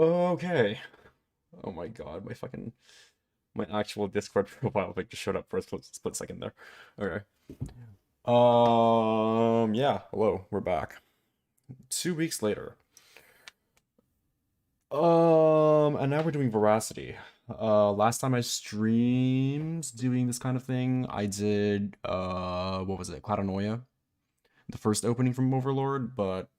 Okay. Oh my god, my actual Discord profile picture showed up for a split second there. Okay. Yeah, hello, we're back. 2 weeks later. And now we're doing Veracity. Last time I streamed doing this kind of thing, I did what was it? Cloudanoia, the first opening from Overlord, but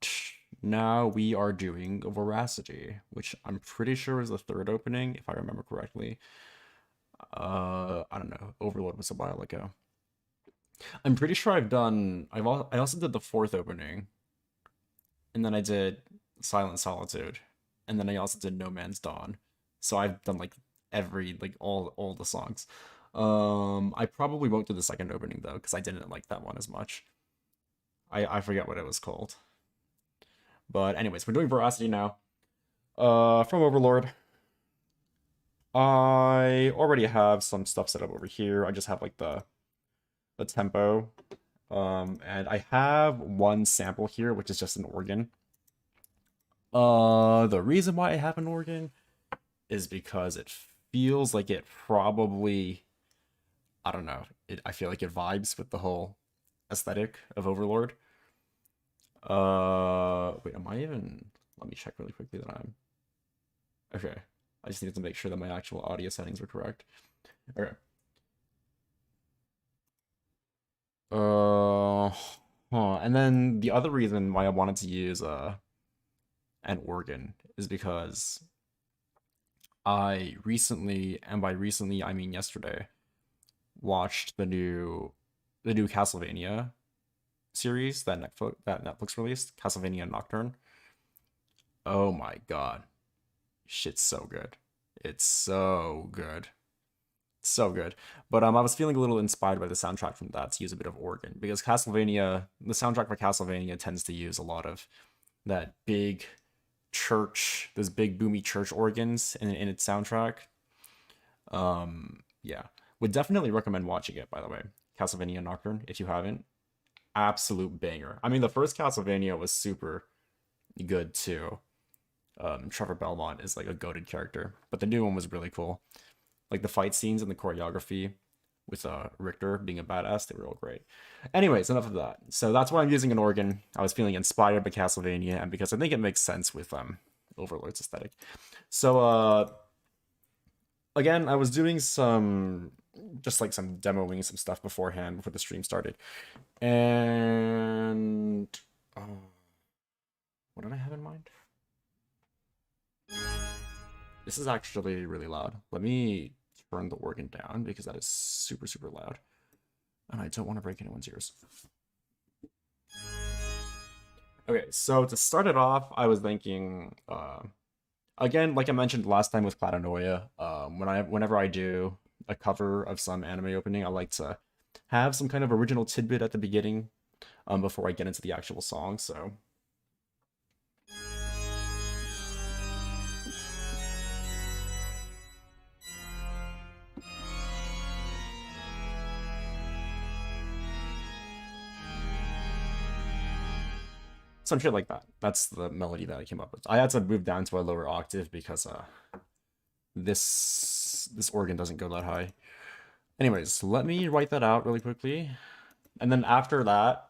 now we are doing Veracity, which I'm pretty sure is the third opening, if I remember correctly. I don't know. Overlord was a while ago. I'm pretty sure I also did the fourth opening, and then I did Silent Solitude, and then I also did No Man's Dawn. So I've done like all the songs. I probably won't do the second opening though, because I didn't like that one as much. I forget what it was called. But anyways, we're doing Veracity now. From Overlord. I already have some stuff set up over here. I just have like the tempo. And I have one sample here, which is just an organ. The reason why I have an organ is because it feels like it probably, I don't know, I feel like it vibes with the whole aesthetic of Overlord. Wait, let me check really quickly that I'm, okay. I just need to make sure that my actual audio settings are correct. Okay. And then the other reason why I wanted to use an organ is because I recently, and by recently I mean yesterday, watched the new Castlevania series that Netflix released, Castlevania Nocturne. Oh my god. Shit's so good. It's so good. So good. But I was feeling a little inspired by the soundtrack from that to use a bit of organ because the soundtrack for Castlevania tends to use a lot of that big those big boomy church organs in its soundtrack. Yeah, would definitely recommend watching it. By the way, Castlevania Nocturne, if you haven't, absolute banger. I mean, the first Castlevania was super good too. Trevor Belmont is like a goated character, but the new one was really cool. Like the fight scenes and the choreography with Richter being a badass, they were all great. Anyways, enough of that. So that's why I'm using an organ. I was feeling inspired by Castlevania, and because I think it makes sense with Overlord's aesthetic. So again, I was doing some some demoing some stuff beforehand before the stream started, and what did I have in mind? This is actually really loud. Let me turn the organ down because that is super, super loud. And I don't want to break anyone's ears. Okay, so to start it off, I was thinking, again, like I mentioned last time with Cloudanoia, whenever I do a cover of some anime opening, I like to have some kind of original tidbit at the beginning, before I get into the actual song. Some shit like that. That's the melody that I came up with. I had to move down to a lower octave because this organ doesn't go that high. Anyways, let me write that out really quickly. And then after that,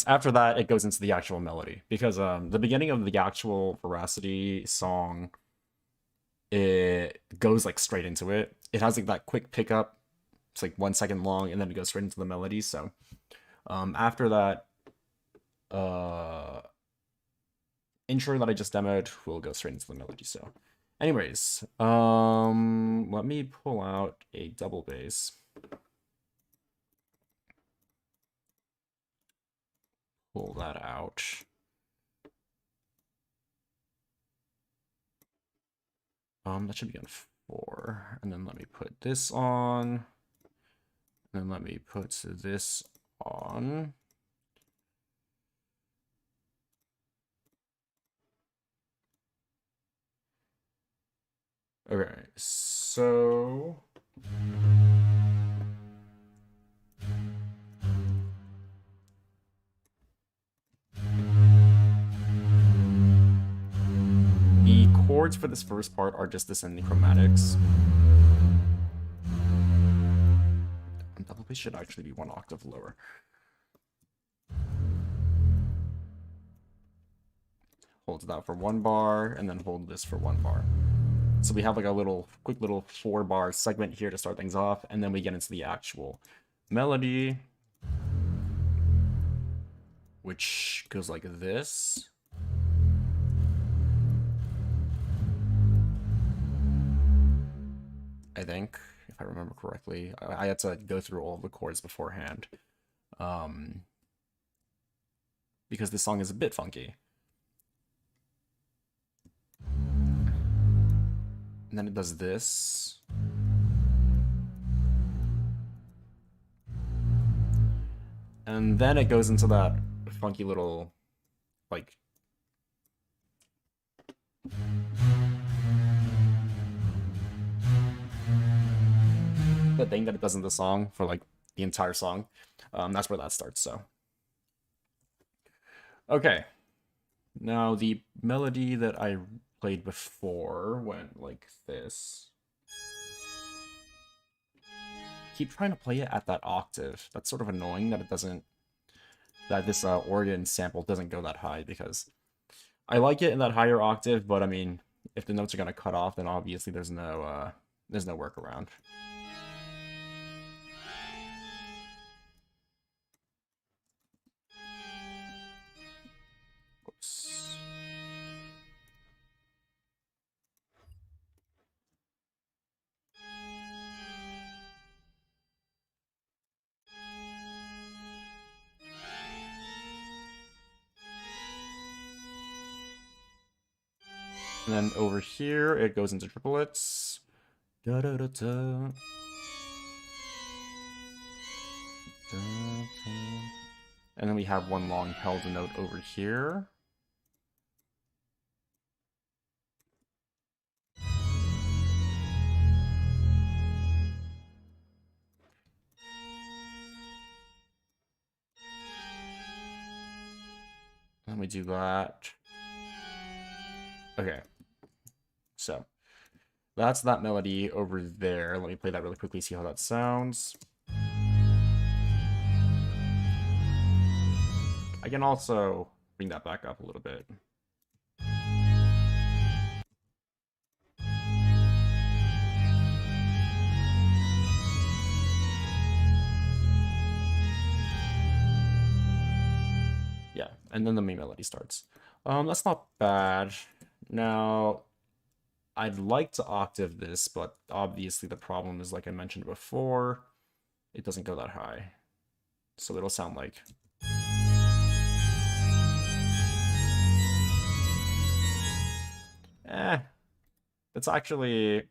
after that, it goes into the actual melody because the beginning of the actual Veracity song, it goes like straight into it. It has like that quick pickup. It's like 1 second long, and then it goes straight into the melody. So after that intro that I just demoed, we'll go straight into the melody. So, anyways, let me pull out a double bass. Pull that out. That should be on 4. And then let me put this on. And then let me put this on. Okay, so the chords for this first part are just descending chromatics. And double bass should actually be 1 octave lower. Hold that for 1 bar, and then hold this for 1 bar. So we have like a quick little 4-bar segment here to start things off, and then we get into the actual melody, which goes like this. I think, if I remember correctly. I had to go through all of the chords beforehand. Because this song is a bit funky. And then it does this. And then it goes into that funky little, like, the thing that it does in the song for, like, the entire song. That's where that starts, so. Okay. Now, the melody that I played before went like this. Keep trying to play it at that octave. That's sort of annoying that it doesn't, that this organ sample doesn't go that high, because I like it in that higher octave, but I mean, if the notes are gonna cut off, then obviously there's no workaround. Whoops. And then over here, it goes into triplets. Da da da da. And then we have 1 long held note over here. And we do that. Okay. So that's that melody over there. Let me play that really quickly, see how that sounds. I can also bring that back up a little bit. Yeah, and then the main melody starts. That's not bad. Now, I'd like to octave this, but obviously the problem is, like I mentioned before, it doesn't go that high. So it'll sound like... it's actually...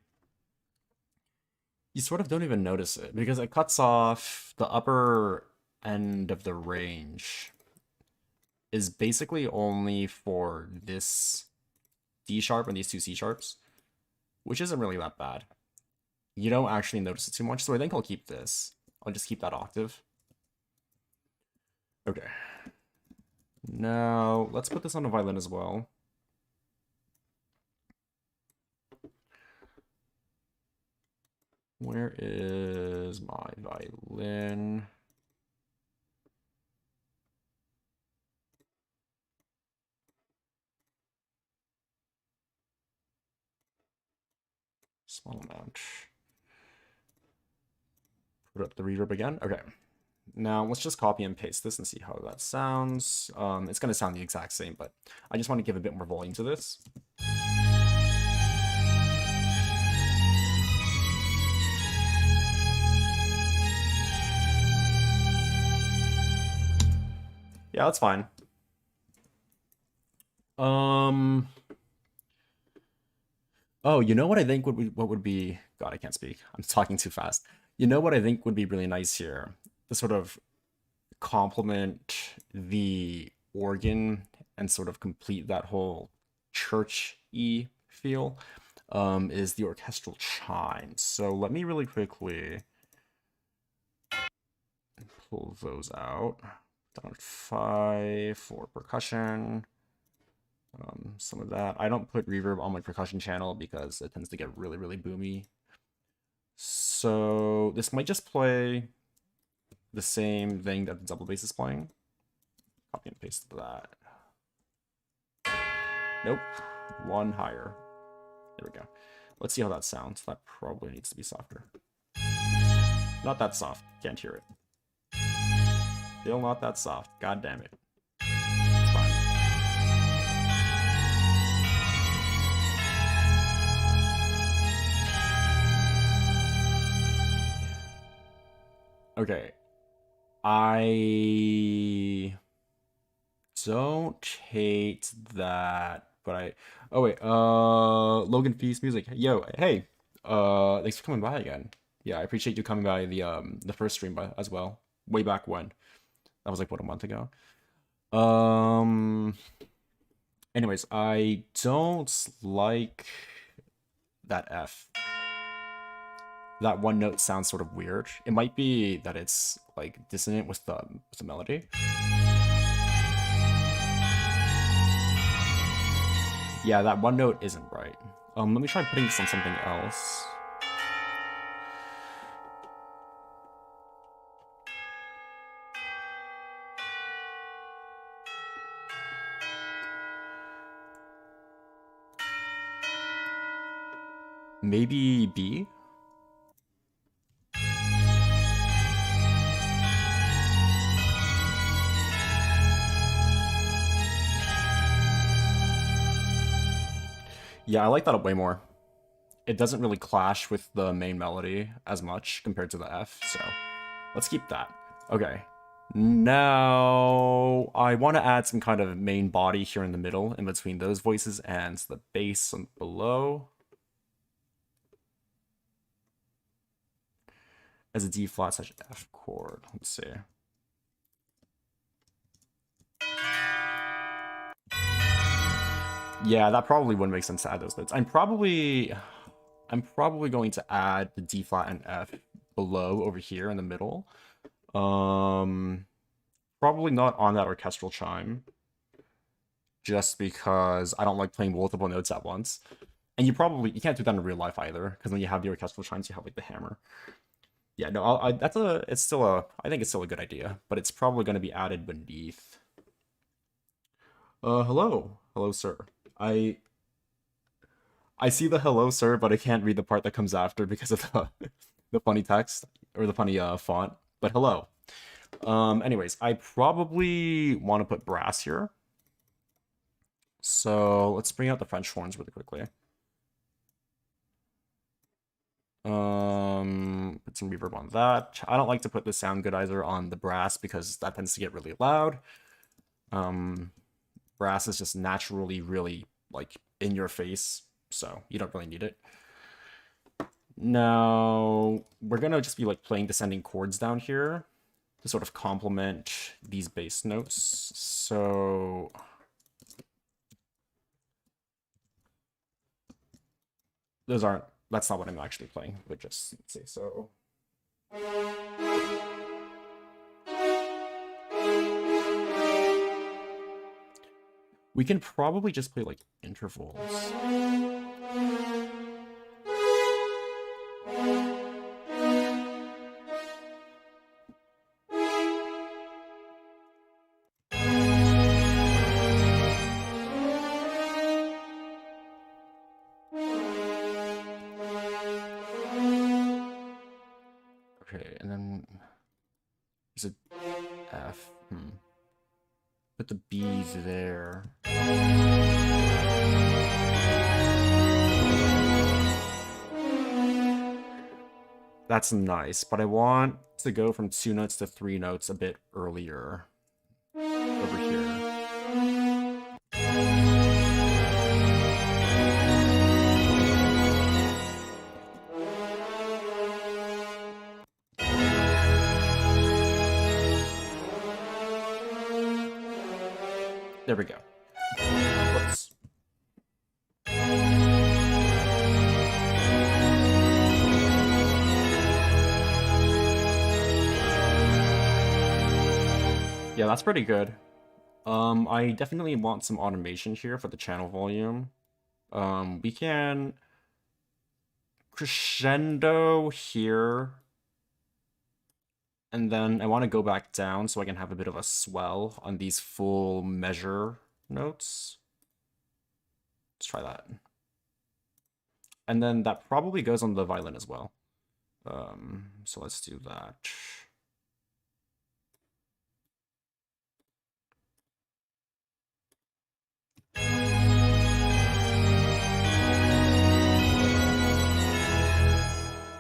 You sort of don't even notice it, because it cuts off the upper end of the range. Is basically only for this D sharp and these 2 C sharps, which isn't really that bad. You don't actually notice it too much, so I think I'll keep this. I'll just keep that octave. Okay. Now, let's put this on a violin as well. Where is my violin? Small amount. Put up the reverb again. Okay. Now let's just copy and paste this and see how that sounds. It's going to sound the exact same, but I just want to give a bit more volume to this. Yeah, that's fine. Oh, you know what I think would be God, I can't speak. I'm talking too fast. You know what I think would be really nice here? To sort of complement the organ and sort of complete that whole church-y feel, is the orchestral chimes. So let me really quickly pull those out. Down at 5 for percussion. Some of that. I don't put reverb on my percussion channel because it tends to get really, really boomy. So this might just play the same thing that the double bass is playing. Copy and paste that. Nope. One higher. There we go. Let's see how that sounds. That probably needs to be softer. Not that soft. Can't hear it. Still not that soft. God damn it. It's fine. Okay. I don't hate that, but oh wait, Logan Feast Music. Yo, hey. Thanks for coming by again. Yeah, I appreciate you coming by the first stream as well. Way back when. That was like what, a month ago. Anyways, I don't like that F. That one note sounds sort of weird. It might be that it's like dissonant with the melody. Yeah, that one note isn't right. Let me try putting this on something else. Maybe B? Yeah, I like that way more. It doesn't really clash with the main melody as much compared to the F, so let's keep that. Okay. Now, I want to add some kind of main body here in the middle, in between those voices and the bass below. As a D flat such F chord. Let's see. Yeah, that probably wouldn't make sense to add those notes. I'm probably going to add the D flat and F below over here in the middle. Probably not on that orchestral chime, just because I don't like playing multiple notes at once. And you can't do that in real life either, because when you have the orchestral chimes, you have like the hammer. Yeah, no, I think it's still a good idea, but it's probably going to be added beneath. Hello, sir. I see the hello, sir, but I can't read the part that comes after because of the funny text or the funny font. But hello. Anyways, I probably want to put brass here. So let's bring out the French horns really quickly. Put some reverb on that. I don't like to put the sound goodizer on the brass because that tends to get really loud. Brass is just naturally really like in your face, so you don't really need it. Now we're gonna just be like playing descending chords down here to sort of complement these bass notes. So that's not what I'm actually playing, but just say so. We can probably just play like intervals. Okay, and then there's a F. Put the B's there. That's nice, but I want to go from 2 notes to 3 notes a bit earlier over here. There we go. Whoops. Yeah, that's pretty good. I definitely want some automation here for the channel volume. We can crescendo here, and then I want to go back down so I can have a bit of a swell on these full measure notes. Let's try that. And then that probably goes on the violin as well. So let's do that.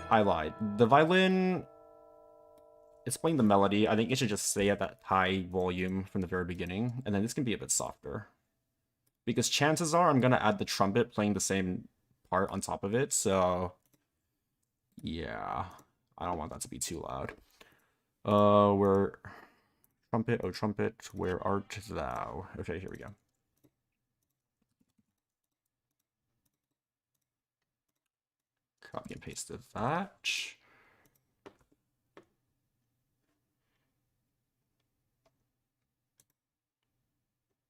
I lied. The violin, it's playing the melody. I think it should just stay at that high volume from the very beginning, and then this can be a bit softer. Because chances are I'm gonna add the trumpet playing the same part on top of it, so yeah, I don't want that to be too loud. Where trumpet, oh trumpet, where art thou? Okay, here we go. Copy and paste that.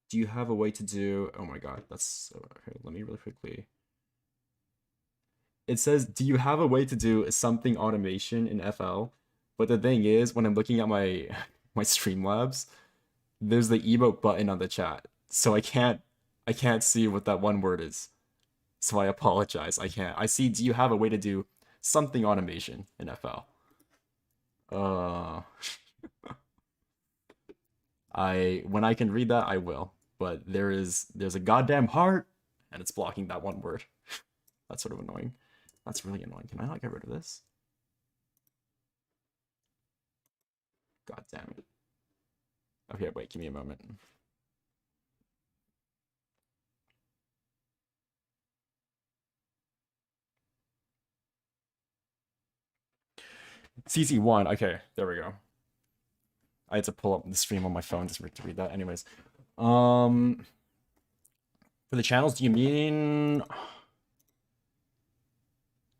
Do you have a way to do... Oh my god, that's... Okay, let me really quickly... It says, do you have a way to do something automation in FL? But the thing is, when I'm looking at my my Streamlabs, there's the emote button on the chat. So I can't see what that one word is. So I apologize. I can't. I see, do you have a way to do something automation in FL? When I can read that, I will. But there's a goddamn heart, and it's blocking that one word. That's sort of annoying. That's really annoying. Can I not get rid of this? God damn it. Okay, wait, give me a moment. CC1, okay, there we go. I had to pull up the stream on my phone just to read that. Anyways. For the channels, do you mean...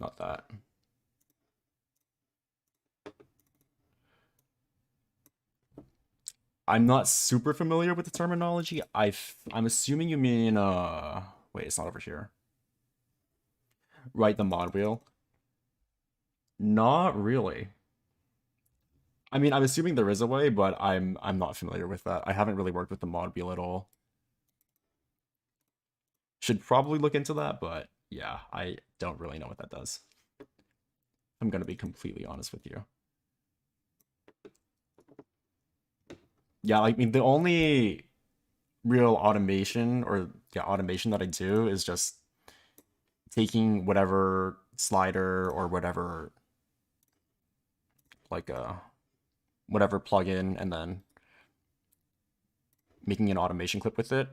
Not that. I'm not super familiar with the terminology. I'm assuming you mean, wait, it's not over here. Right, the mod wheel. Not really. I mean, I'm assuming there is a way, but I'm not familiar with that. I haven't really worked with the mod wheel at all. Should probably look into that, but yeah, I don't really know what that does. I'm gonna be completely honest with you. Yeah, I mean, the only real automation automation that I do is just taking whatever slider or whatever, like whatever plugin, and then making an automation clip with it.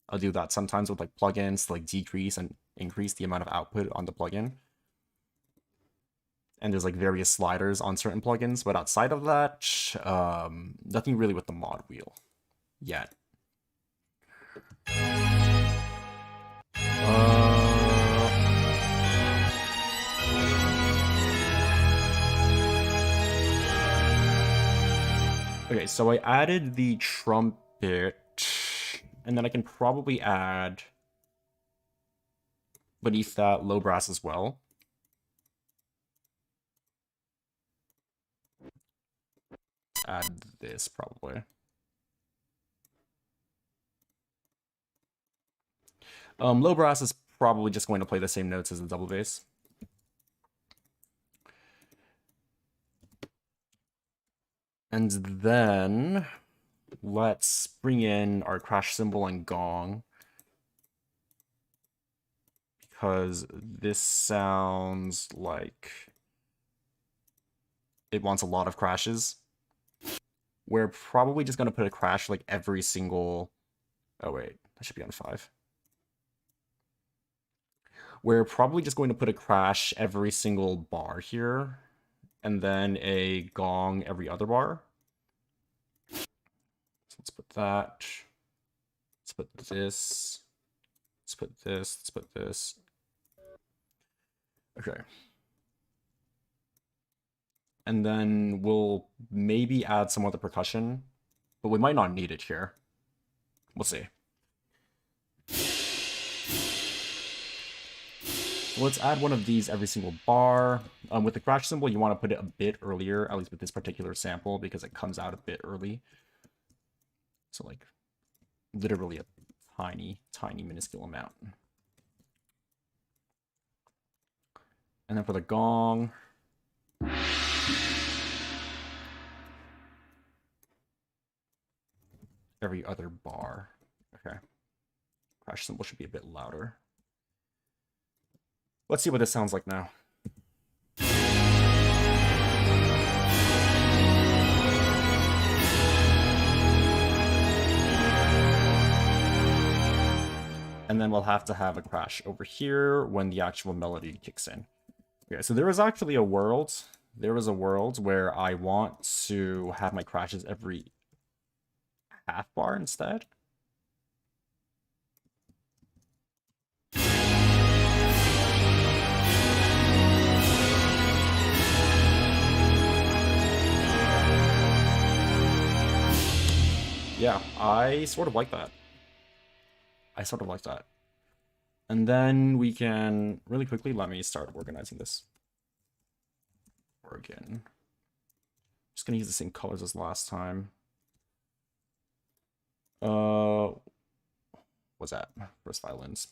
I'll do that sometimes with like plugins to like decrease and increase the amount of output on the plugin. And there's like various sliders on certain plugins, but outside of that, nothing really with the mod wheel yet. Okay, so I added the trumpet, and then I can probably add beneath that low brass as well. Add this probably. Low brass is probably just going to play the same notes as the double bass. And then let's bring in our crash cymbal and gong, because this sounds like it wants a lot of crashes. We're probably just going to put a crash like every single... Oh wait, that should be on 5. We're probably just going to put a crash every single bar here, and then a gong every other bar. So let's put that. Let's put this. Let's put this. Let's put this. Okay. And then we'll maybe add some other percussion, but we might not need it here. We'll see. Let's add one of these every single bar. With the crash cymbal, you want to put it a bit earlier, at least with this particular sample, because it comes out a bit early. So, like, literally a tiny, tiny, minuscule amount. And then for the gong... every other bar. Okay. Crash cymbal should be a bit louder. Let's see what this sounds like now. And then we'll have to have a crash over here when the actual melody kicks in. Okay, so there was actually a world. There was a world where I want to have my crashes every half bar instead. Yeah, I sort of like that. I sort of like that. And then we can really quickly, let me start organizing this. Again. Just gonna use the same colors as last time. What's that? First violins.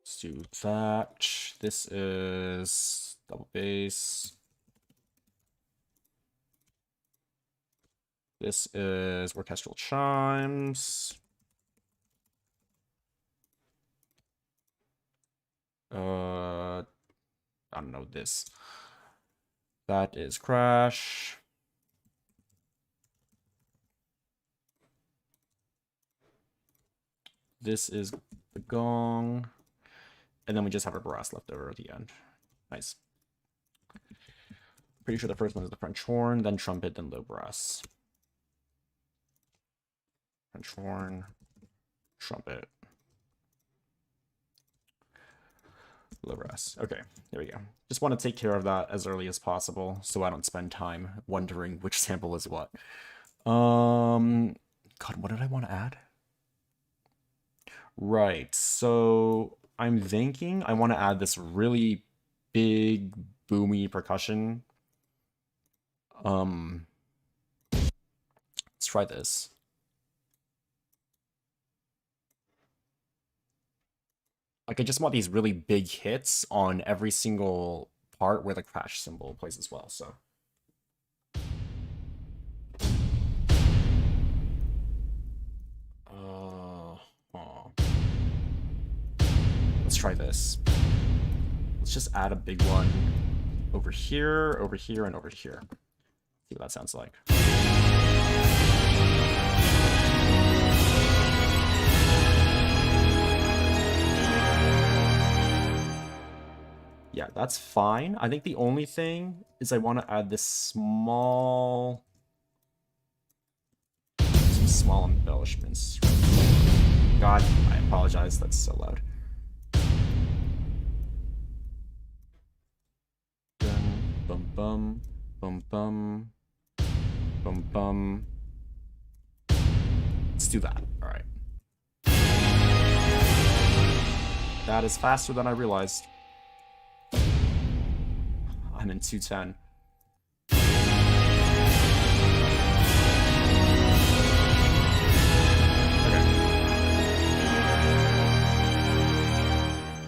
Let's do that. This is double bass. This is orchestral chimes. I don't know this. That is crash. This is the gong. And then we just have a brass left over at the end. Nice. Pretty sure the first one is the French horn, then trumpet, then low brass. French horn, trumpet, low brass. Okay, there we go. Just want to take care of that as early as possible so I don't spend time wondering which sample is what. God, what did I want to add? Right, so I'm thinking I want to add this really big, boomy percussion. Let's try this. Like, I just want these really big hits on every single part where the crash cymbal plays as well, so. Let's try this. Let's just add a big one over here, and over here. See what that sounds like. Yeah, that's fine. I think the only thing is I want to add this some small embellishments. God, I apologize, that's so loud. Bum bum, bum bum, bum bum. Let's do that. All right. That is faster than I realized. I'm in 210. Okay.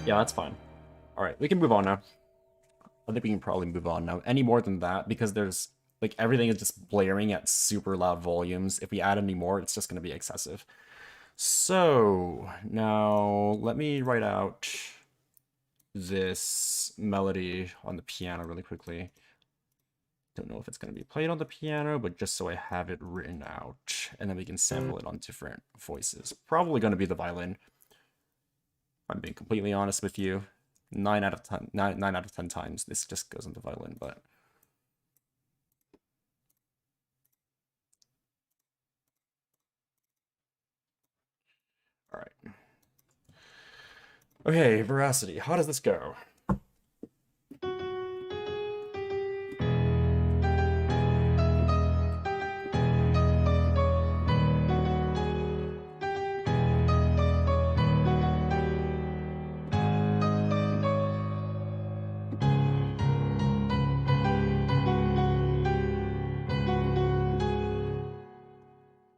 Yeah, that's fine. All right, we can move on now. I think we can probably move on now. Any more than that, because there's, like, everything is just blaring at super loud volumes. If we add any more, it's just going to be excessive. So, now, let me write out this melody on the piano really quickly. Don't know if it's going to be played on the piano, but just so I have it written out. And then we can sample it on different voices. Probably going to be the violin. If I'm being completely honest with you. 9 out of 10 times this just goes into violin, but All right. Okay, Veracity. How does this go?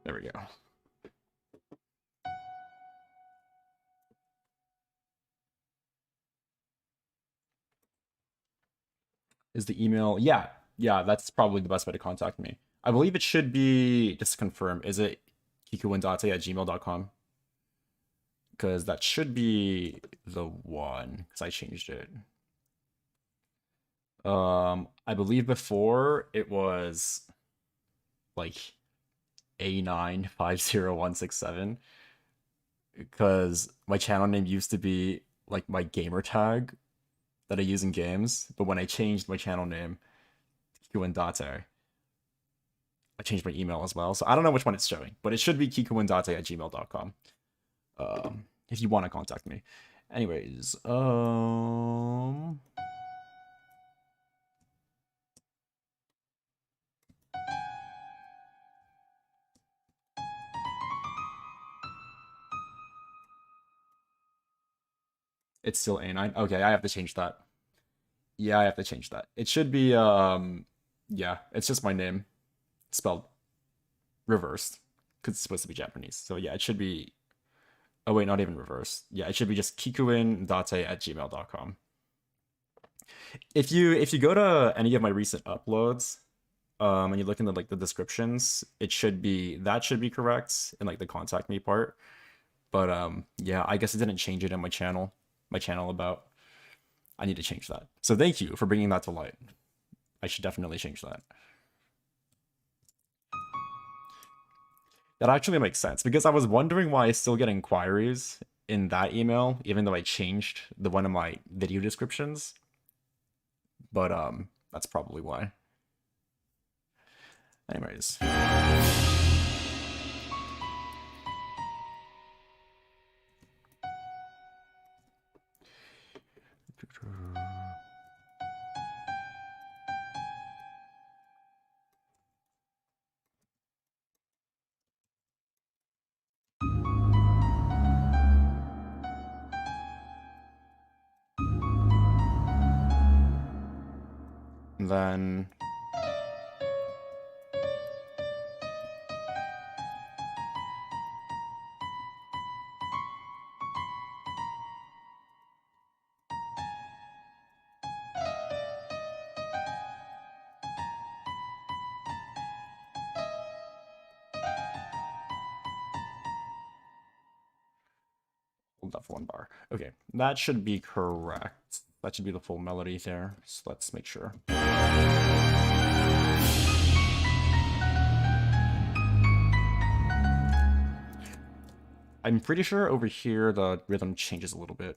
There we go. Is the email? Yeah, yeah, that's probably the best way to contact me. I believe it should be, just to confirm, is it kikuwindate@gmail.com? Because that should be the one, because I changed it. I believe before it was like A950167, because my channel name used to be like my gamer tag that I use in games, but when I changed my channel name to Kikuwindate, I changed my email as well. So I don't know which one it's showing, but it should be kikuwindate@gmail.com. If you want to contact me. Anyways, it's still A9. Okay, I have to change that. Yeah, I have to change that. It should be, yeah, it's just my name spelled reversed because it's supposed to be Japanese. So yeah, it should be, oh wait, not even reversed. Yeah, it should be just kikuwindate@gmail.com. If you go to any of my recent uploads, and you look in the like the descriptions, it should be, that should be correct in like the contact me part. But yeah, I guess it didn't change it in my channel about. I need to change that. So thank you for bringing that to light. I should definitely change that. That actually makes sense because I was wondering why I still get inquiries in that email, even though I changed the one of my video descriptions. But that's probably why. Anyways. And then hold up for one bar. Okay, that should be correct. That should be the full melody there. So let's make sure. I'm pretty sure over here the rhythm changes a little bit.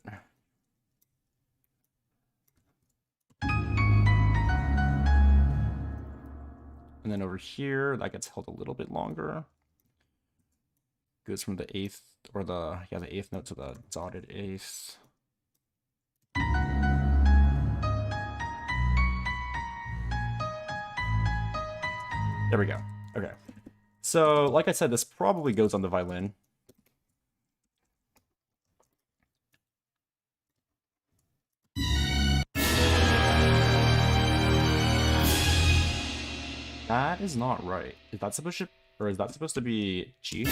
And then over here, that gets held a little bit longer. Goes from the eighth, or the eighth note to the dotted eighth. There we go. Okay. So, like I said, this probably goes on the violin. That is not right. Is that supposed to, or is that supposed to be G?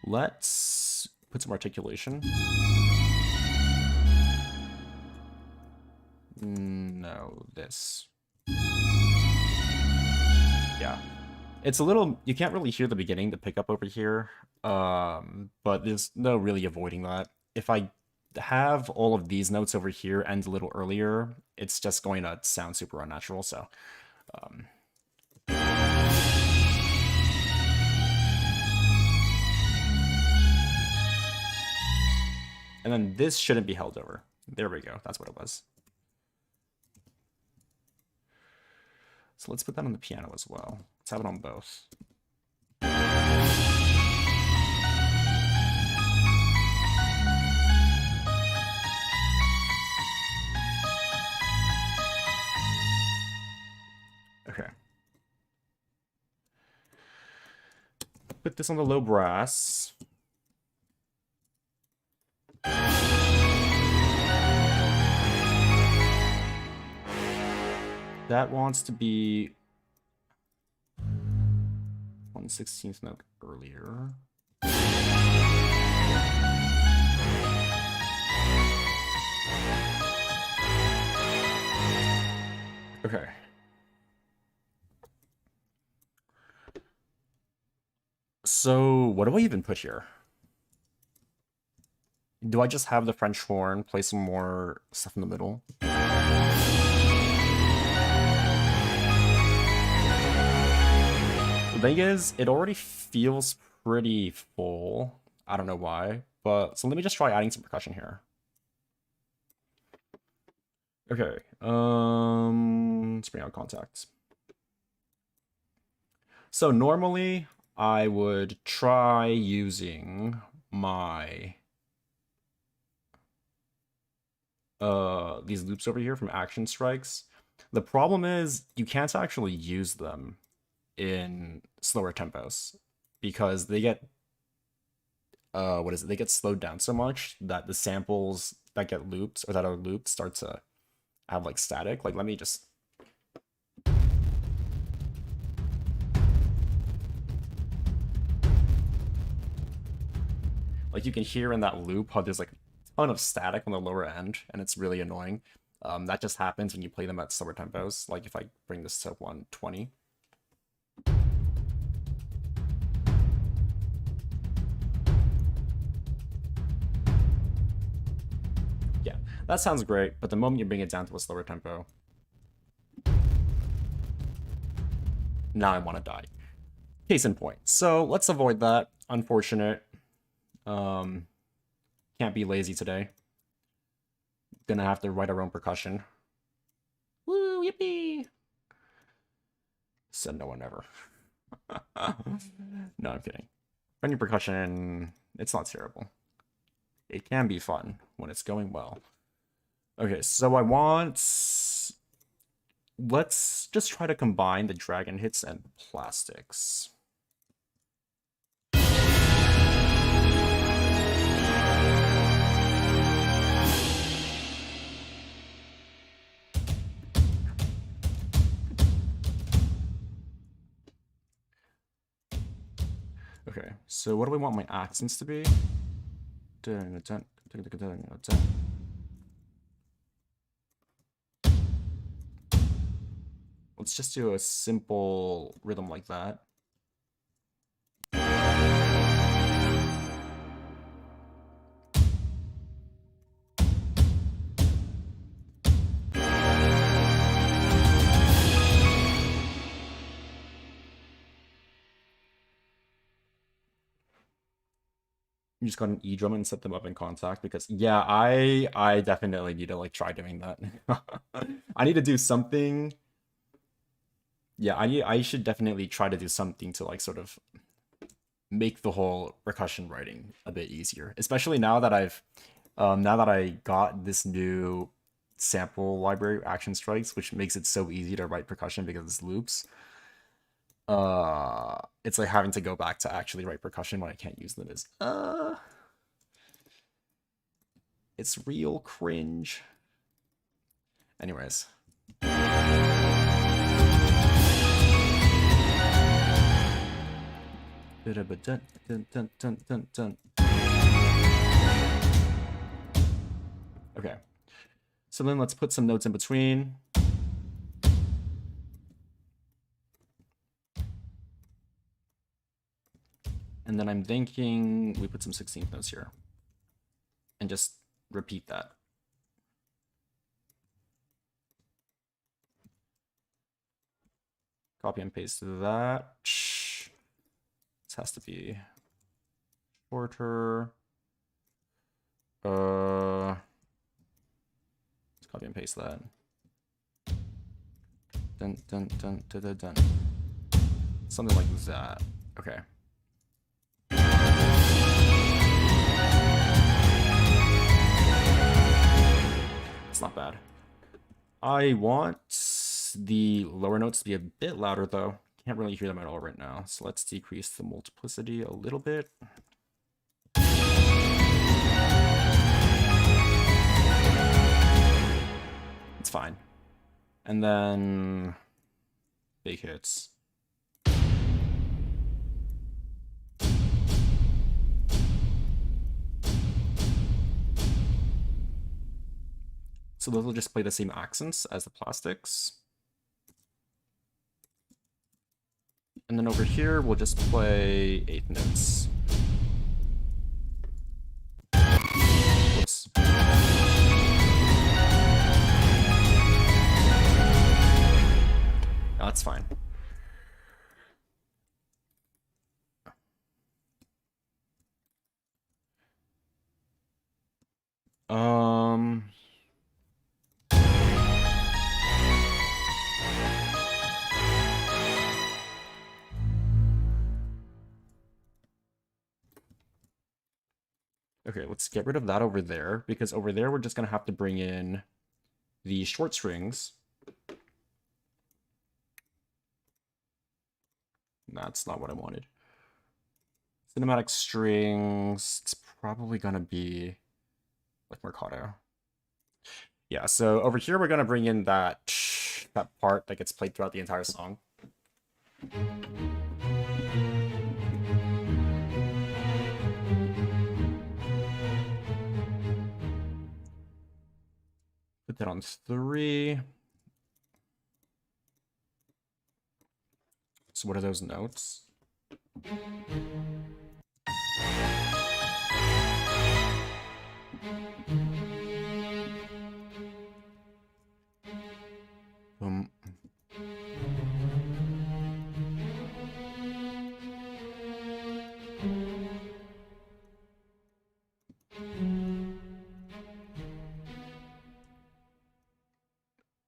Let's put some articulation. No, this. Yeah. It's a little, you can't really hear the beginning, the pickup over here, but there's no really avoiding that. If I have all of these notes over here end a little earlier, it's just going to sound super unnatural, so. And then this shouldn't be held over. There we go, that's what it was. So let's put that on the piano as well. Let's have it on both. Okay. Put this on the low brass. That wants to be 1/16th note earlier. Okay. So what do I even put here? Do I just have the French horn, play some more stuff in the middle? The thing is, it already feels pretty full. I don't know why, but so let me just try adding some percussion here. Okay, let's bring out contacts. So normally I would try using my these loops over here from Action Strikes. The problem is you can't actually use them in slower tempos because they get what is it? They get slowed down so much that the samples that get looped or that are looped start to have like static. Like let me just like you can hear in that loop how there's like a ton of static on the lower end and it's really annoying. That just happens when you play them at slower tempos. Like if I bring this to 120. Yeah, that sounds great, but the moment you bring it down to a slower tempo, now I want to die. Case in point. So let's avoid that. Unfortunate. Can't be lazy today. Gonna have to write our own percussion. Woo, yippee! Said no one ever. No, I'm kidding. Writing percussion, it's not terrible. It can be fun when it's going well. Okay, so I want... Let's just try to combine the dragon hits and plastics. Okay, so what do we want my accents to be? Let's just do a simple rhythm like that. You just got an E drum and set them up in contact because yeah, I definitely need to like try doing that. I need to do something. Yeah, I should definitely try to do something to like sort of make the whole percussion writing a bit easier. Especially now that I got this new sample library Action Strikes, which makes it so easy to write percussion because it's loops. It's like having to go back to actually write percussion when I can't use them is it's real cringe. Anyways. Okay. So then let's put some notes in between. And then I'm thinking we put some 16th notes here. And just repeat that. Copy and paste that. This has to be shorter. Let's copy and paste that. Dun, dun, dun, dun, dun, dun. Something like that. Okay. It's not bad. I want the lower notes to be a bit louder, though. Can't really hear them at all right now. So let's decrease the multiplicity a little bit. It's fine. And then big hits. So those will just play the same accents as the plastics. And then over here, we'll just play eighth notes. Whoops. That's fine. Okay, let's get rid of that over there, because over there we're just going to have to bring in the short strings. That's not what I wanted. Cinematic strings, it's probably going to be like Mercado. Yeah, so over here we're going to bring in that part that gets played throughout the entire song. Put that on 3. So what are those notes?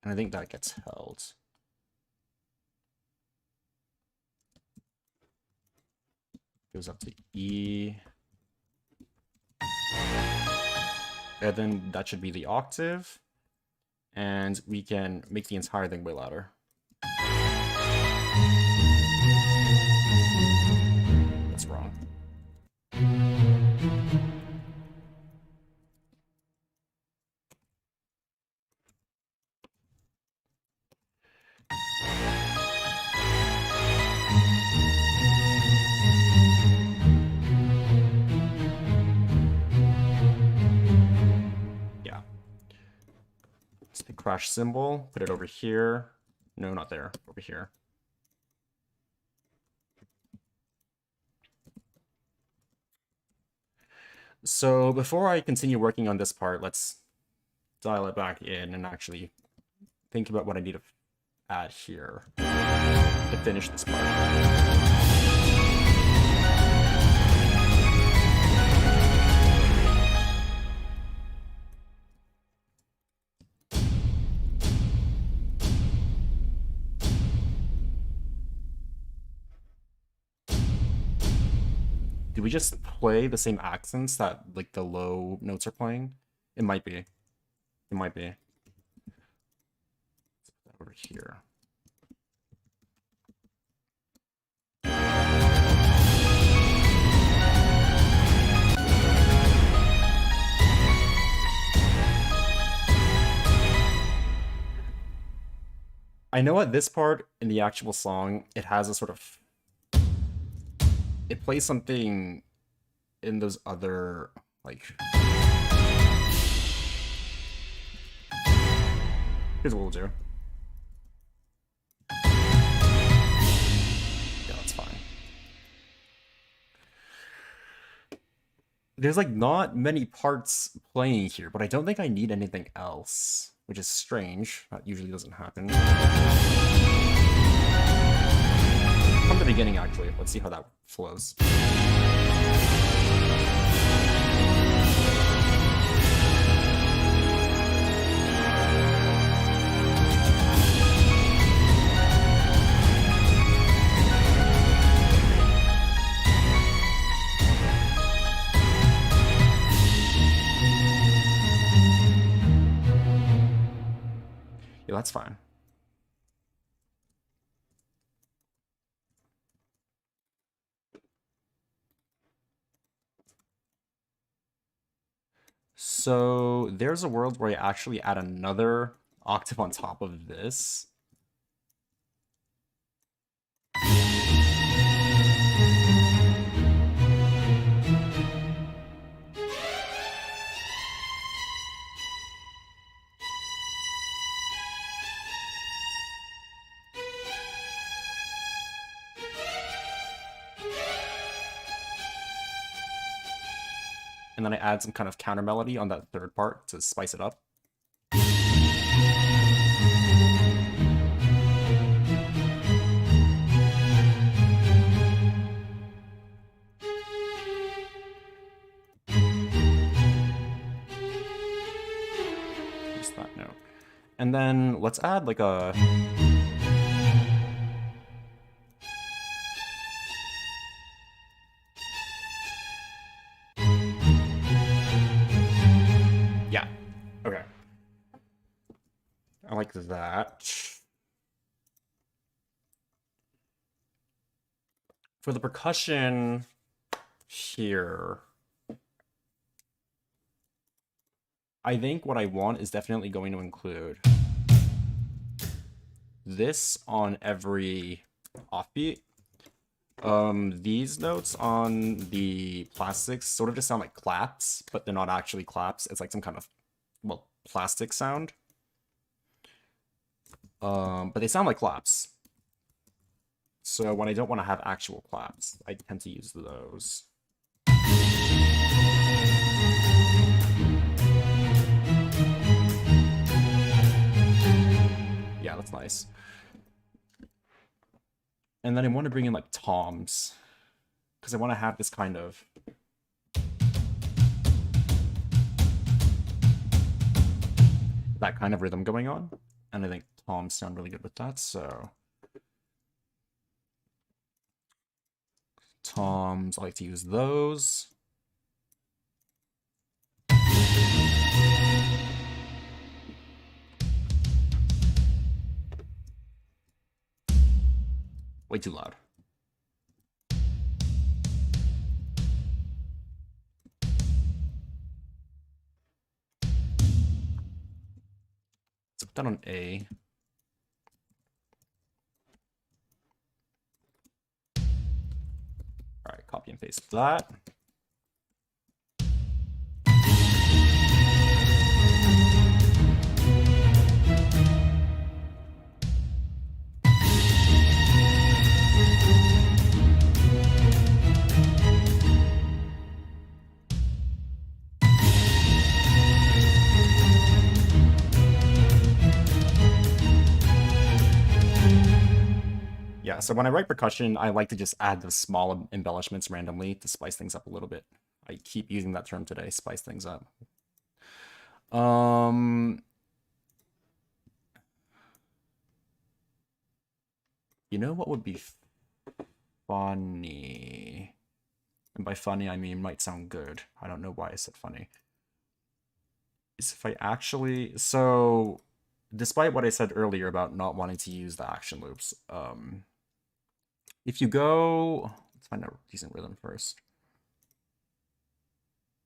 And I think that gets held. Goes up to E. And then that should be the octave. And we can make the entire thing way louder. That's wrong. Crash cymbal, put it over here. No, not there, over here. So before I continue working on this part, let's dial it back in and actually think about what I need to add here to finish this part. Do we just play the same accents that like the low notes are playing? It might be. It might be. Let's put that over here. I know at this part in the actual song, it has a sort of... It plays something in those other, like... Here's what we'll do. Yeah, that's fine. There's, like, not many parts playing here, but I don't think I need anything else, which is strange. That usually doesn't happen. From the beginning, actually. Let's see how that flows. Yeah, that's fine. So there's a world where I actually add another octave on top of this. And then I add some kind of counter melody on that third part to spice it up. Just that note. And then let's add like a... Yeah. Okay. I like that. For the percussion here, I think what I want is definitely going to include this on every offbeat. These notes on the plastics sort of just sound like claps, but they're not actually claps. It's like some kind of, well, plastic sound. But they sound like claps. So when I don't want to have actual claps, I tend to use those. Yeah, that's nice. And then I want to bring in like toms, because I want to have this kind of... that kind of rhythm going on. And I think toms sound really good with that, so... toms, I like to use those. Way too loud. Let's put that on A. All right, copy and paste that. Yeah, so when I write percussion, I like to just add the small embellishments randomly to spice things up a little bit. I keep using that term today, spice things up. You know what would be funny? And by funny, I mean might sound good. I don't know why I said funny. Is if I actually... So, despite what I said earlier about not wanting to use the action loops, if you go... Let's find a decent rhythm first.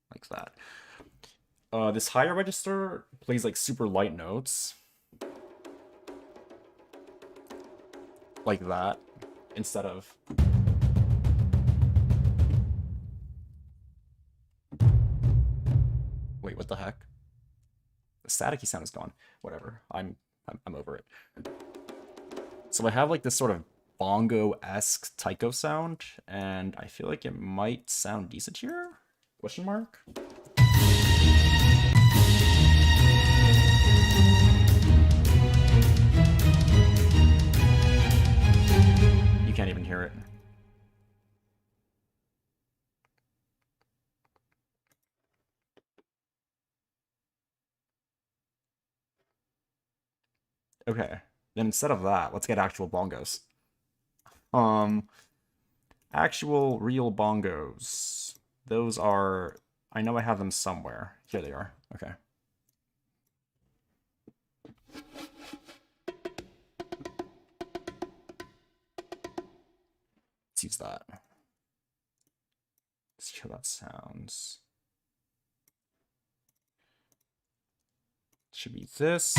Like that. This higher register plays like super light notes. Like that. Instead of... Wait, what the heck? The staticky sound is gone. Whatever. I'm over it. So I have like this sort of bongo-esque taiko sound, and I feel like it might sound decent here? Question mark? You can't even hear it. Okay, then instead of that, let's get actual bongos. Actual real bongos. Those are... I know I have them somewhere. Here they are. Okay. use that. Let's see how that sounds. Should be this.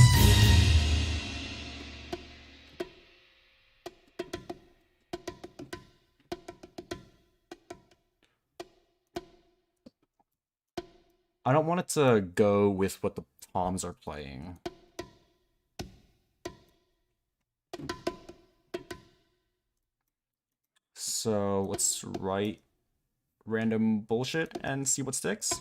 I don't want it to go with what the toms are playing. So let's write random bullshit and see what sticks.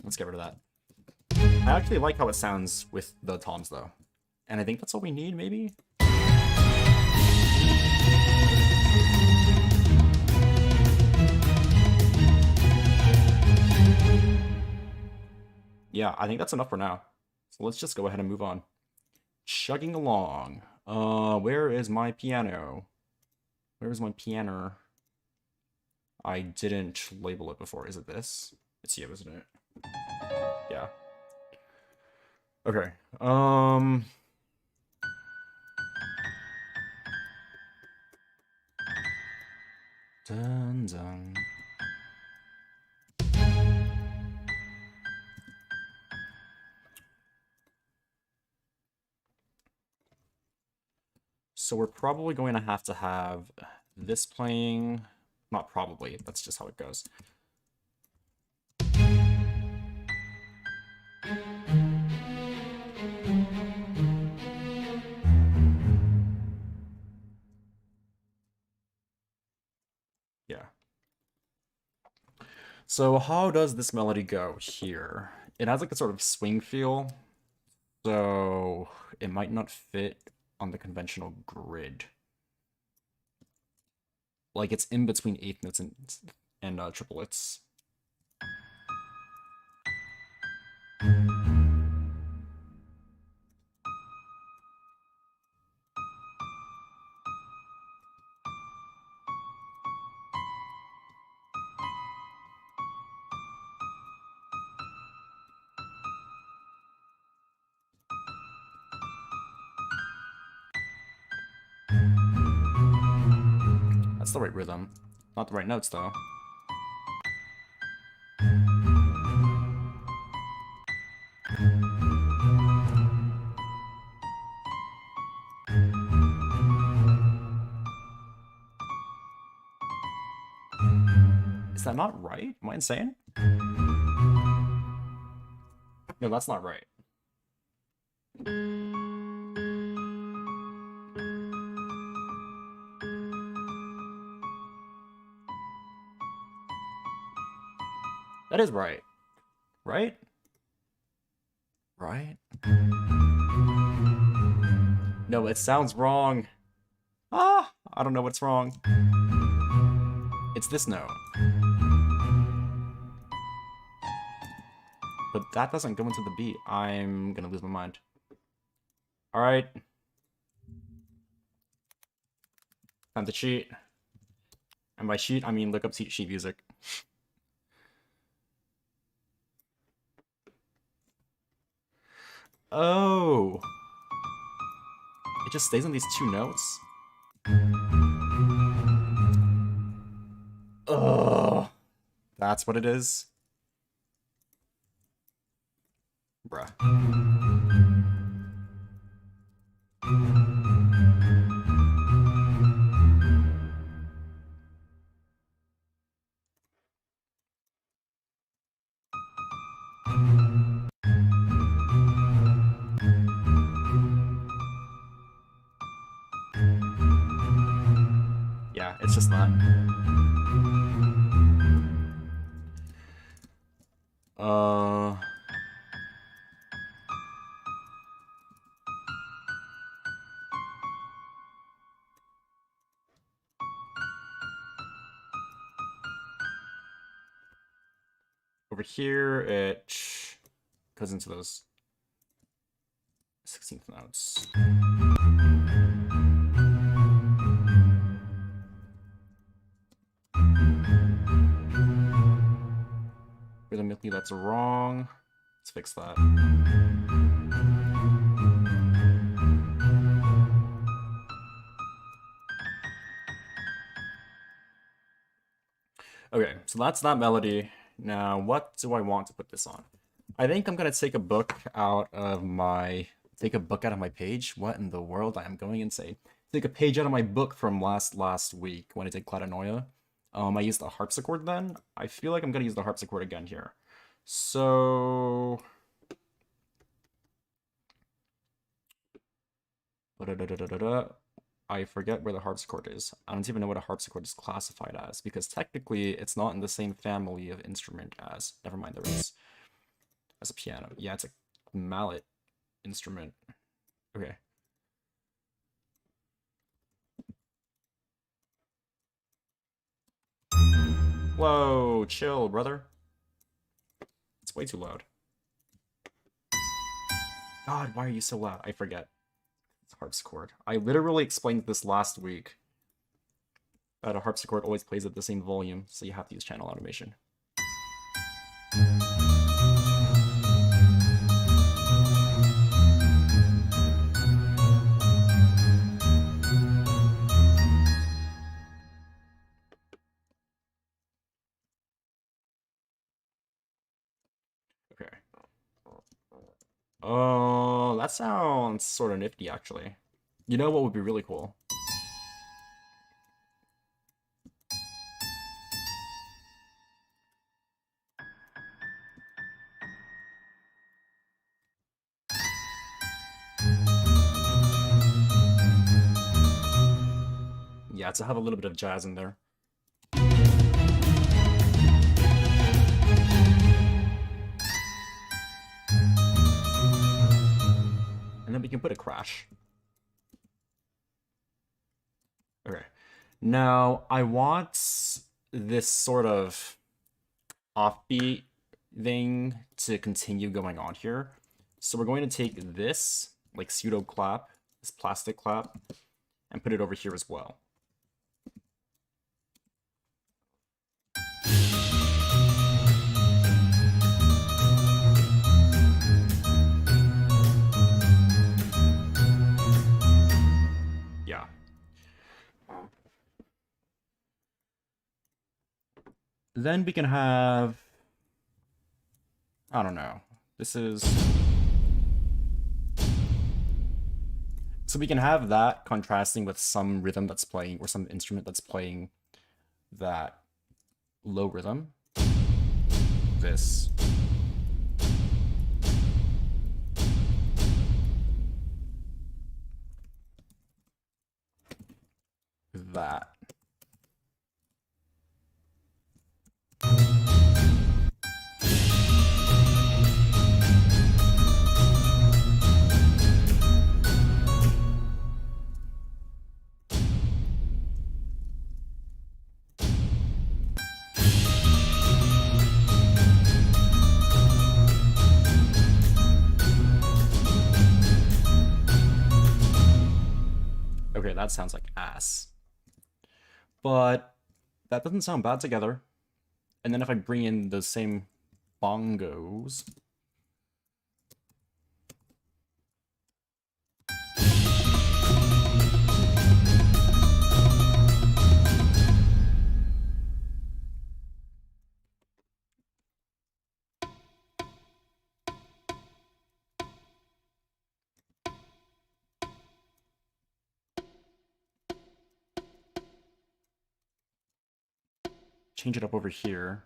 Let's get rid of that. I actually like how it sounds with the toms, though. And I think that's all we need, maybe? Yeah, I think that's enough for now. So let's just go ahead and move on. Chugging along. Where is my piano? Where is my piano? I didn't label it before. Is it this? It's you, isn't it? Yeah. Okay. Dun dun. So we're probably going to have this playing. Not probably, that's just how it goes. Yeah. So how does this melody go here? It has like a sort of swing feel, so it might not fit on the conventional grid. Like it's in between eighth notes and triplets. That's the right rhythm. Not the right notes, though. Is that not right? Am I insane? No, that's not right. That is right. Right? Right? No, it sounds wrong. Ah, I don't know what's wrong. It's this note. But that doesn't go into the beat. I'm gonna lose my mind. Alright. Time to cheat. And by cheat, I mean look up sheet music. Oh. It just stays on these two notes? Ugh. That's what it is? Bruh. over here, it goes into those 16th notes. Rhythmically, that's wrong. Let's fix that. Okay, so that's that melody. Now, what do I want to put this on? I think I'm gonna take a book out of my page. What in the world? I am going insane. Take a page out of my book from last week when I did Clatanoia. I used the harpsichord then. I feel like I'm gonna use the harpsichord again here. So I forget where the harpsichord is. I don't even know what a harpsichord is classified as, because technically it's not in the same family of instrument as, never mind, there is, as a piano. Yeah, it's a mallet instrument. Okay. Whoa, chill, brother. It's way too loud. God, why are you so loud? I forget. It's harpsichord. I literally explained this last week. That a harpsichord always plays at the same volume, so you have to use channel automation. Okay. Oh, that sounds sort of nifty, actually. You know what would be really cool? Yeah, to have a little bit of jazz in there. And then we can put a crash. Okay. Now, I want this sort of offbeat thing to continue going on here. So we're going to take this, like, pseudo clap, this plastic clap, and put it over here as well. Yeah. Then we can have, I don't know. This is, so we can have that contrasting with some rhythm that's playing, or some instrument that's playing that low rhythm. This. That. Okay, that sounds like ass. But that doesn't sound bad together. And then if I bring in the same bongos. Change it up over here.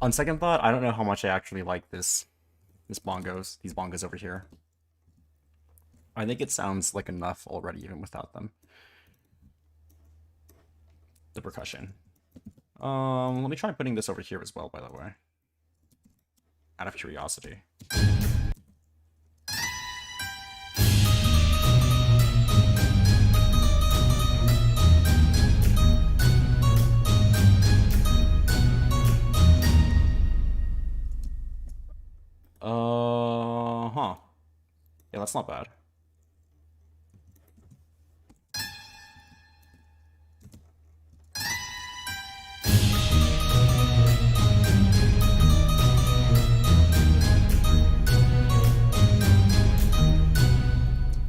On second thought, I don't know how much I actually like these bongos over here. I think it sounds like enough already, even without them. The percussion. Let me try putting this over here as well, by the way. Out of curiosity. Huh. Yeah, that's not bad.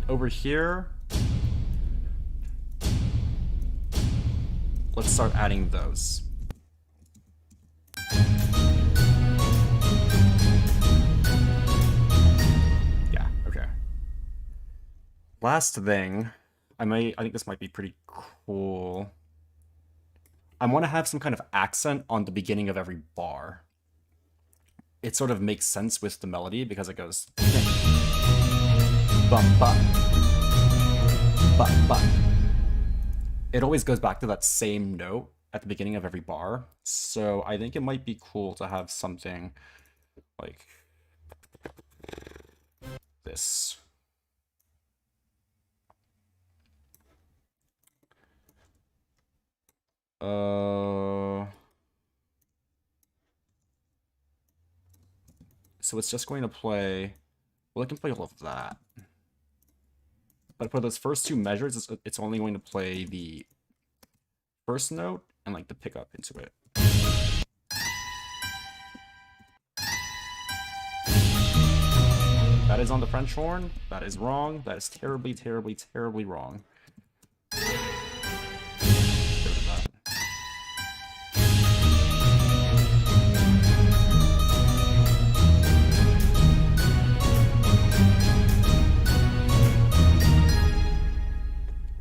Over here, let's start adding those. Yeah, okay. Last thing, I think this might be pretty cool. I want to have some kind of accent on the beginning of every bar. It sort of makes sense with the melody because it goes bum bum bum bum. It always goes back to that same note at the beginning of every bar. So I think it might be cool to have something like this. So it's just going to play, well, it can play all of that. But for those first two measures, it's only going to play the first note and like the pickup into it. That is on the French horn. That is wrong. That is terribly, terribly, terribly wrong.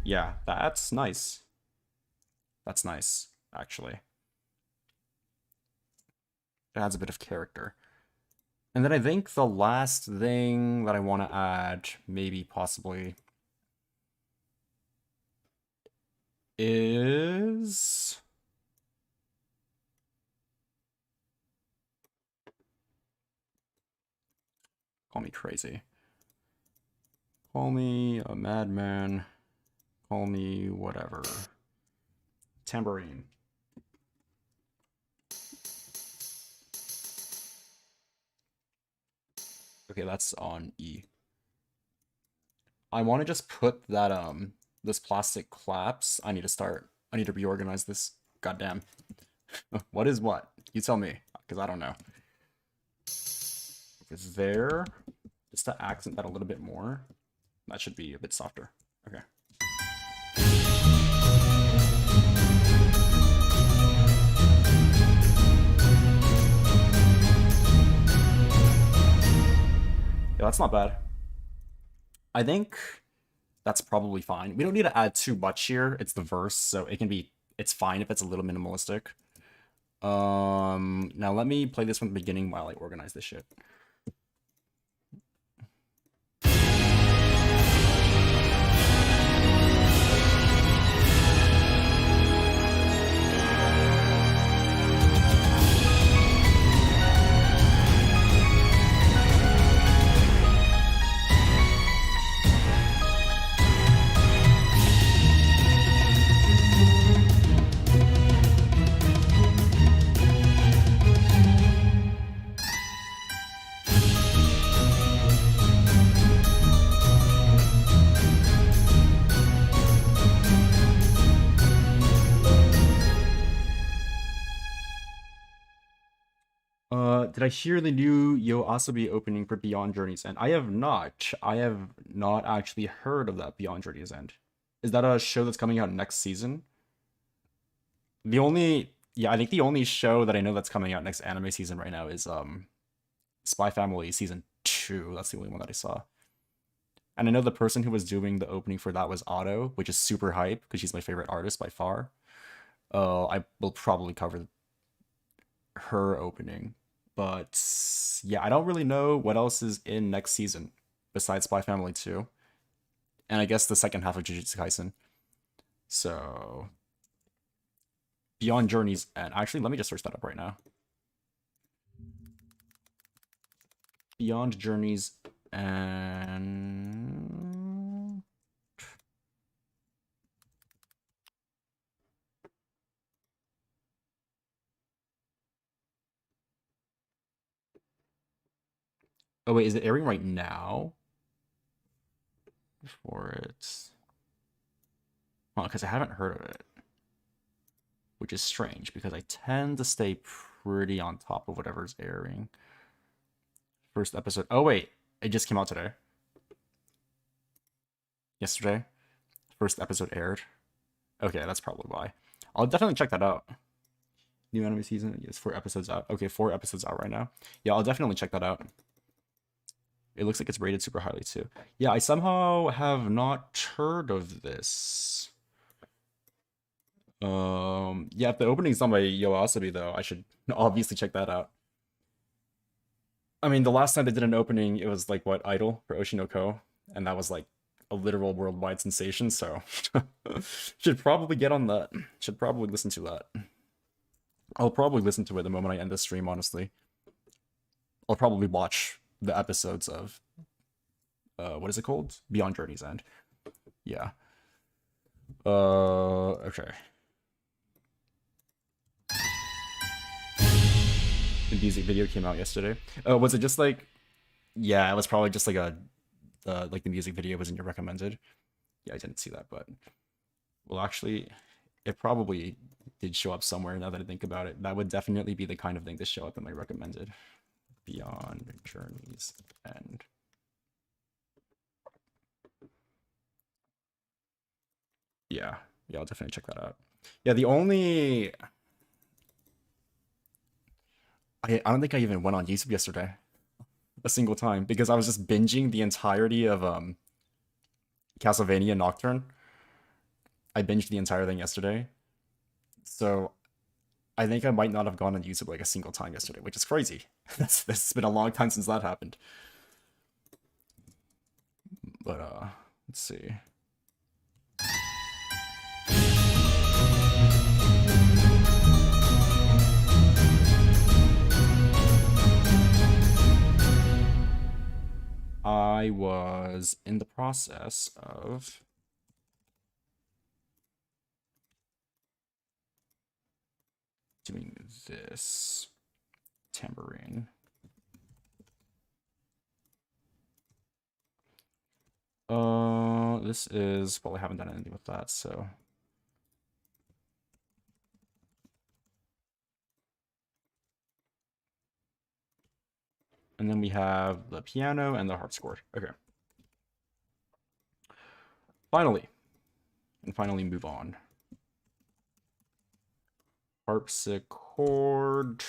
Yeah, that's nice. That's nice, actually. It adds a bit of character. And then I think the last thing that I want to add, maybe possibly, is... Call me crazy. Call me a madman. Call me whatever. Tambourine. Okay, that's on E. I want to just put that, this plastic claps. I need to reorganize this. Goddamn. What is what? You tell me, because I don't know. If it's there, just to accent that a little bit more. That should be a bit softer. Okay. Yeah, that's not bad. I think that's probably fine. We don't need to add too much here. It's the verse, so it's fine if it's a little minimalistic. Now let me play this from the beginning while I organize this shit. Did I hear the new YoAsobi opening for Beyond Journey's End? I have not. I have not actually heard of that Beyond Journey's End. Is that a show that's coming out next season? I think the only show that I know that's coming out next anime season right now is Spy Family season 2. That's the only one that I saw. And I know the person who was doing the opening for that was Otto, which is super hype because she's my favorite artist by far. I will probably cover her opening. But yeah, I don't really know what else is in next season besides Spy Family 2. And I guess the second half of Jujutsu Kaisen. So Beyond Journey's End. Actually, let me just search that up right now. Beyond Journey's End. Oh wait, is it airing right now? Before it's... Well, because I haven't heard of it. Which is strange, because I tend to stay pretty on top of whatever's airing. First episode... Oh wait, it just came out today. Yesterday. First episode aired. Okay, that's probably why. I'll definitely check that out. New anime season. Yes, 4 episodes out. Okay, 4 episodes out right now. Yeah, I'll definitely check that out. It looks like it's rated super highly too. Yeah, I somehow have not heard of this. Yeah, if the opening's done by YOASOBI though, I should obviously check that out. I mean, the last time they did an opening, it was like what, Idol for Oshinoko, and that was like a literal worldwide sensation, so should probably get on that. Should probably listen to that. I'll probably listen to it the moment I end the stream, honestly. I'll probably watch the episodes of what is it called? Beyond Journey's End. Yeah. Okay. The music video came out yesterday. Was it just like... Yeah, it was probably just like a... like the music video was in your recommended. Yeah, I didn't see that, but... Well, actually, it probably did show up somewhere now that I think about it. That would definitely be the kind of thing to show up in my recommended. Beyond Journey's End. Yeah, I'll definitely check that out. Yeah, the only... I don't think I even went on YouTube yesterday. A single time. Because I was just binging the entirety of Castlevania Nocturne. I binged the entire thing yesterday. So I think I might not have gone on YouTube like a single time yesterday, which is crazy. That's been a long time since that happened. But let's see. I was in the process of doing this tambourine. This is... Well, I haven't done anything with that, so... And then we have the piano and the harpsichord. Okay. Finally. And finally move on. Harpsichord.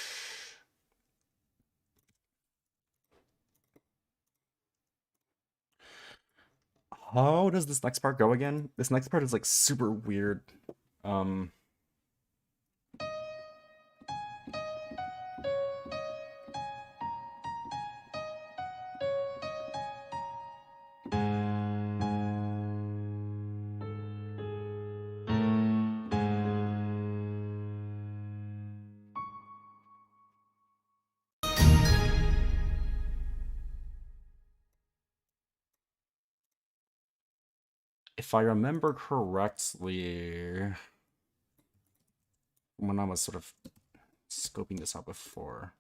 How does this next part go again? This next part is like super weird. If I remember correctly, when I was sort of scoping this out before.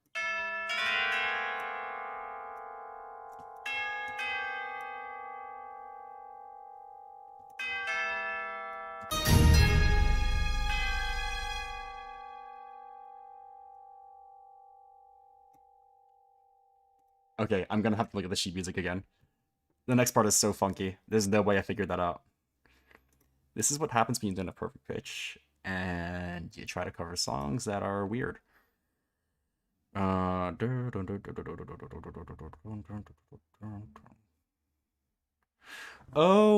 Okay, I'm gonna have to look at the sheet music again. The next part is so funky. There's no way I figured that out. This is what happens when you do a perfect pitch and you try to cover songs that are weird. Oh,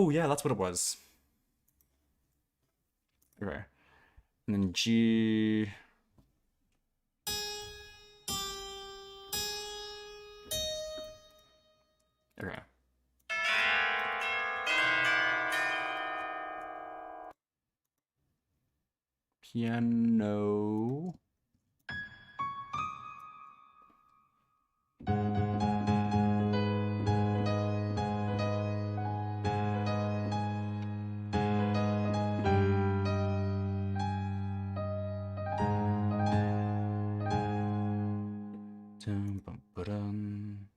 yeah, that's what it was. Okay. And then G... Okay. piano. Dum, bum, ba-dum.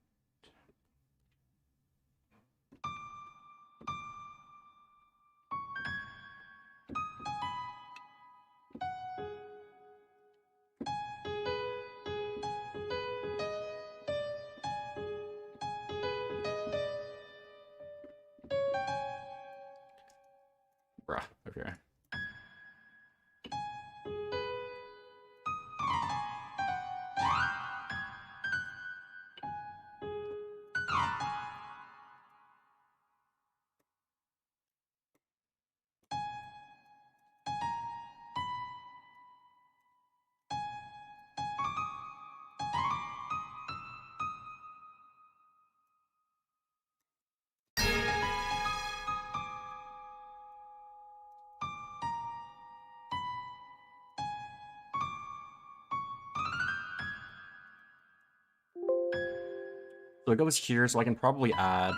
Bruh, okay. So it goes here, so I can probably add...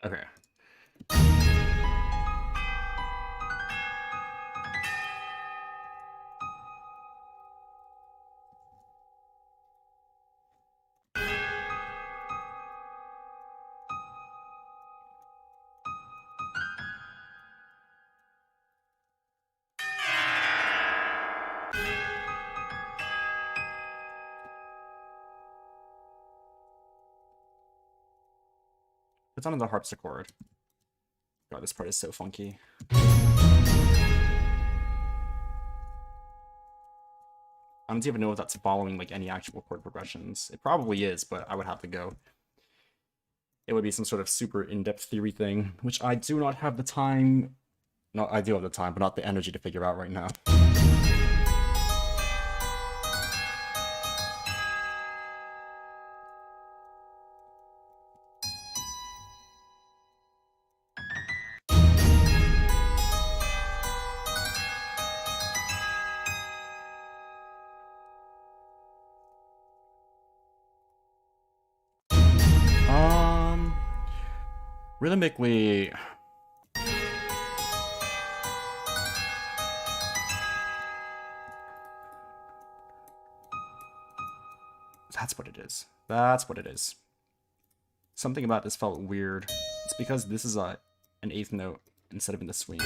Okay. It's on the harpsichord. God, this part is so funky. I don't even know if that's following like any actual chord progressions. It probably is, but I would have to go. It would be some sort of super in-depth theory thing, which I do not have the time. No, I do have the time, but not the energy to figure out right now. Rhythmically, that's what it is. That's what it is. Something about this felt weird. It's because this is an eighth note instead of in the swing.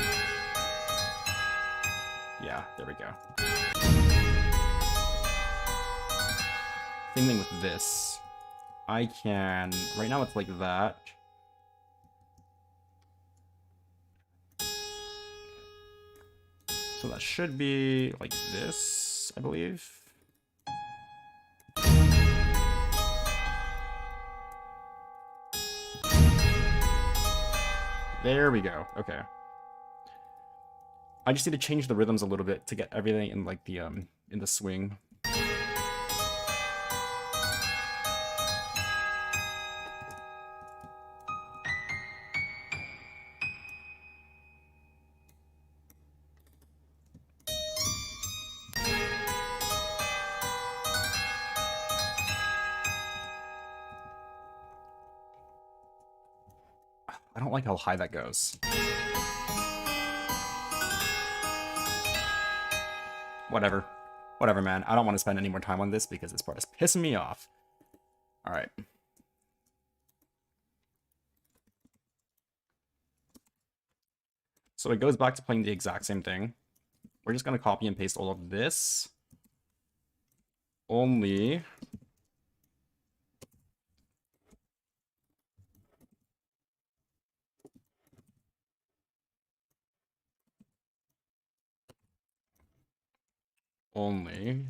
Yeah, there we go. Same thing with this. I can... Right now it's like that. So that should be like this, I believe. There we go. Okay. I just need to change the rhythms a little bit to get everything in like the in the swing. I don't like how high that goes. Whatever. Whatever, man. I don't want to spend any more time on this because this part is pissing me off. Alright. So it goes back to playing the exact same thing. We're just going to copy and paste all of this. Only...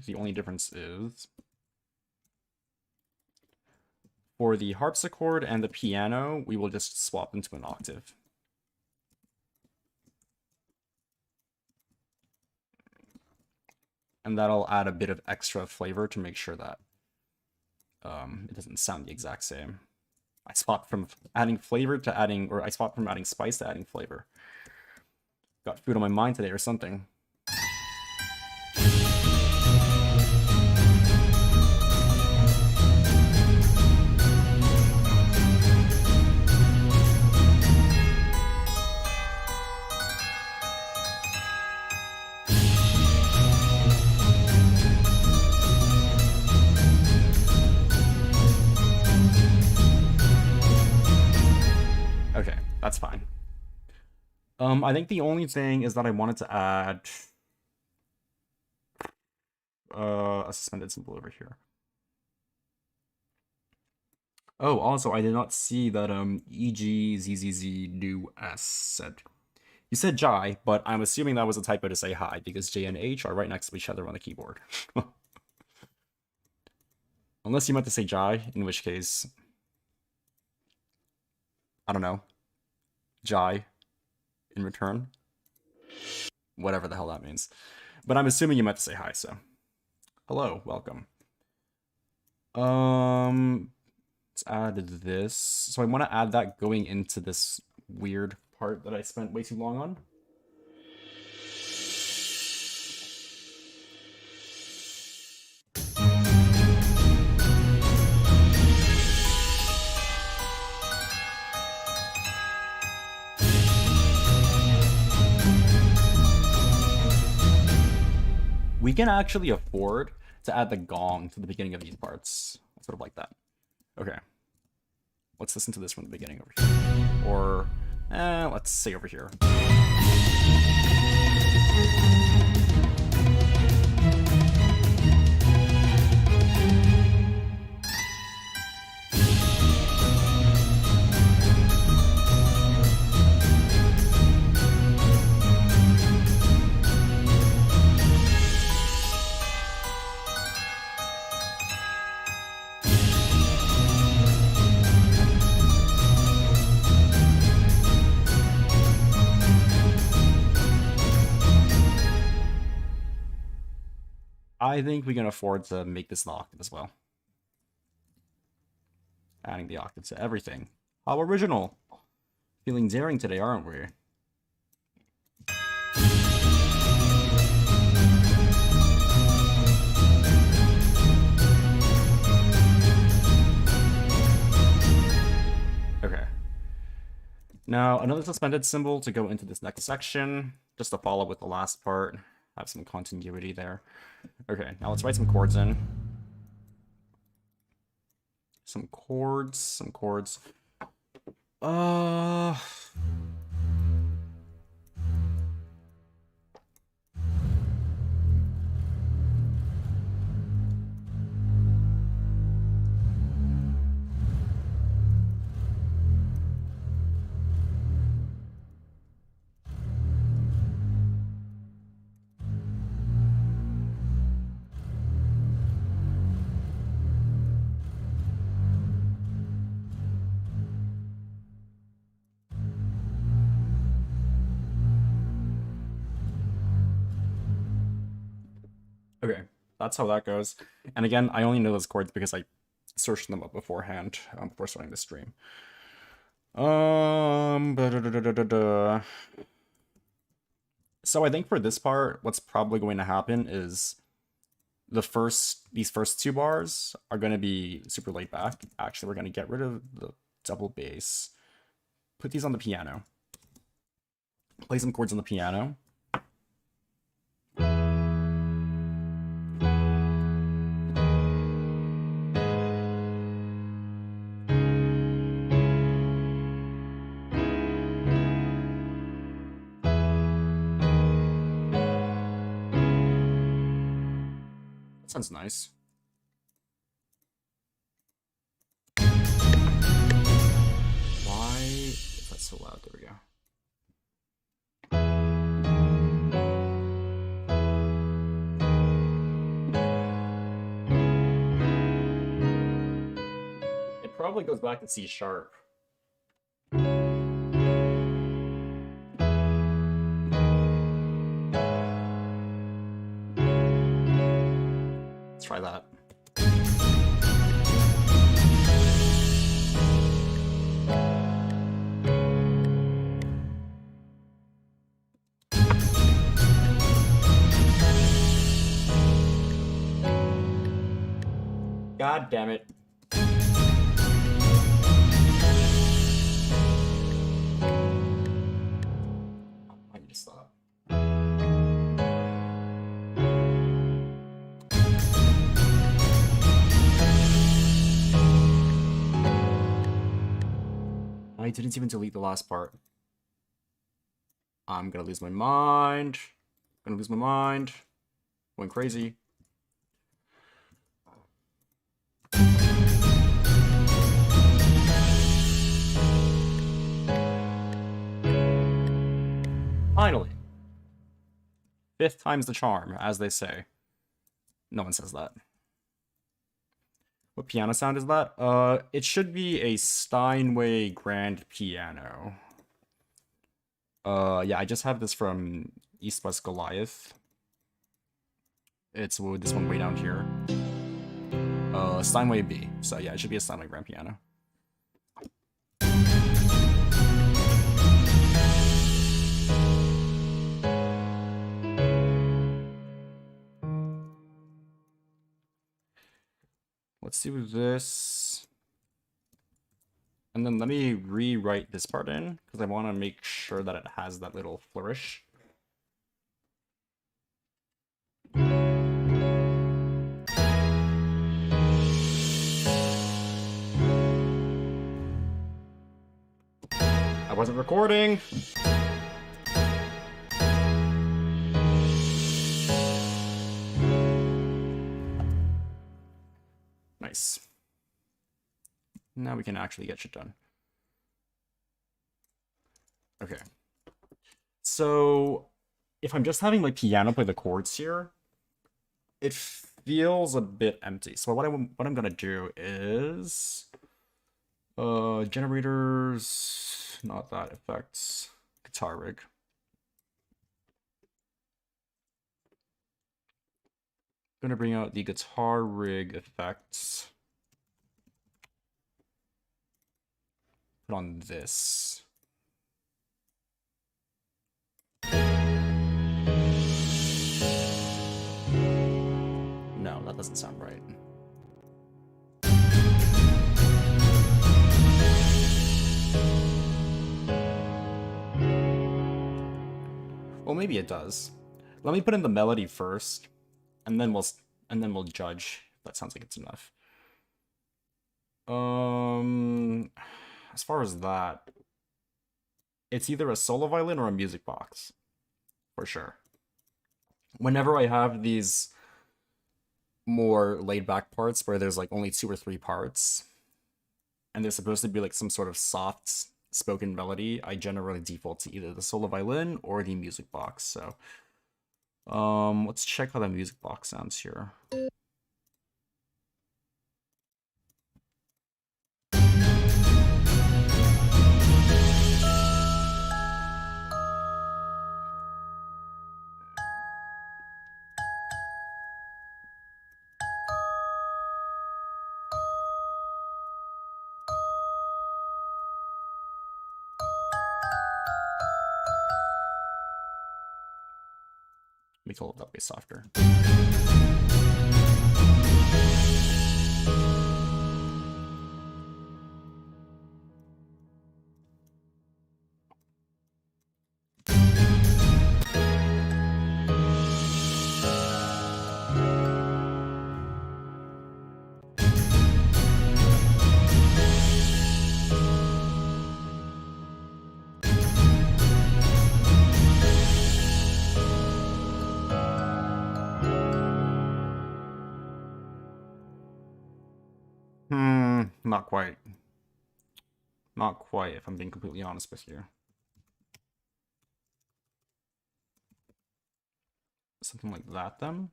the only difference is For the harpsichord and the piano, we will just swap into an octave. And that'll add a bit of extra flavor to make sure that it doesn't sound the exact same. I swapped from adding flavor to adding, or I swapped from adding spice to adding flavor. Got food on my mind today or something. Okay, that's fine. I think the only thing is that I wanted to add a suspended symbol over here. Oh, also, I did not see that EGZZZ do S said. You said Jai, but I'm assuming that was a typo to say hi, because J and H are right next to each other on the keyboard. Unless you meant to say Jai, in which case, I don't know, Jai in return. Whatever the hell that means. But I'm assuming you meant to say hi, so. Hello, welcome. Let's add this. So I want to add that going into this weird part that I spent way too long on. We can actually afford to add the gong to the beginning of these parts. Sort of like that. Okay. Let's listen to this from the beginning over here. Or, let's say over here. I think we can afford to make this an octave as well. Adding the octave to everything. How original. Feeling daring today, aren't we? Okay. Now, another suspended symbol to go into this next section, just to follow with the last part. Have some continuity there. Okay, now let's write some chords in. Some chords. Okay, that's how that goes. And again, I only know those chords because I searched them up beforehand before starting the stream. So I think for this part, what's probably going to happen is these first two bars are going to be super laid back. Actually, we're going to get rid of the double bass, put these on the piano, play some chords on the piano. Sounds nice. Why is that so loud? There we go. probably goes back to C sharp. Let's try that. God damn it. I need to stop. I didn't even delete the last part. I'm gonna lose my mind. Going crazy. Finally. 5th time's the charm, as they say. No one says that. What piano sound is that? It should be a Steinway grand piano. Yeah, I just have this from East West Goliath. It's this one way down here. Steinway B. So yeah, it should be a Steinway grand piano. Let's do this. And then let me rewrite this part in, because I want to make sure that it has that little flourish. I wasn't recording! Nice. Now we can actually get shit done. Okay. So, if I'm just having my piano play the chords here, it feels a bit empty. So what I'm gonna do is generators, not that, effects, guitar rig. Gonna bring out the guitar rig effects. Put on this. No, that doesn't sound right. Well, maybe it does. Let me put in the melody first, and then we'll judge if that sounds like it's enough. As far as that, it's either a solo violin or a music box, for sure. Whenever I have these more laid-back parts where there's like only 2 or 3 parts, and there's supposed to be like some sort of soft spoken melody, I generally default to either the solo violin or the music box. So let's check how the music box sounds here. Make all of that way softer. Not quite. Not quite, if I'm being completely honest with you. Something like that, then?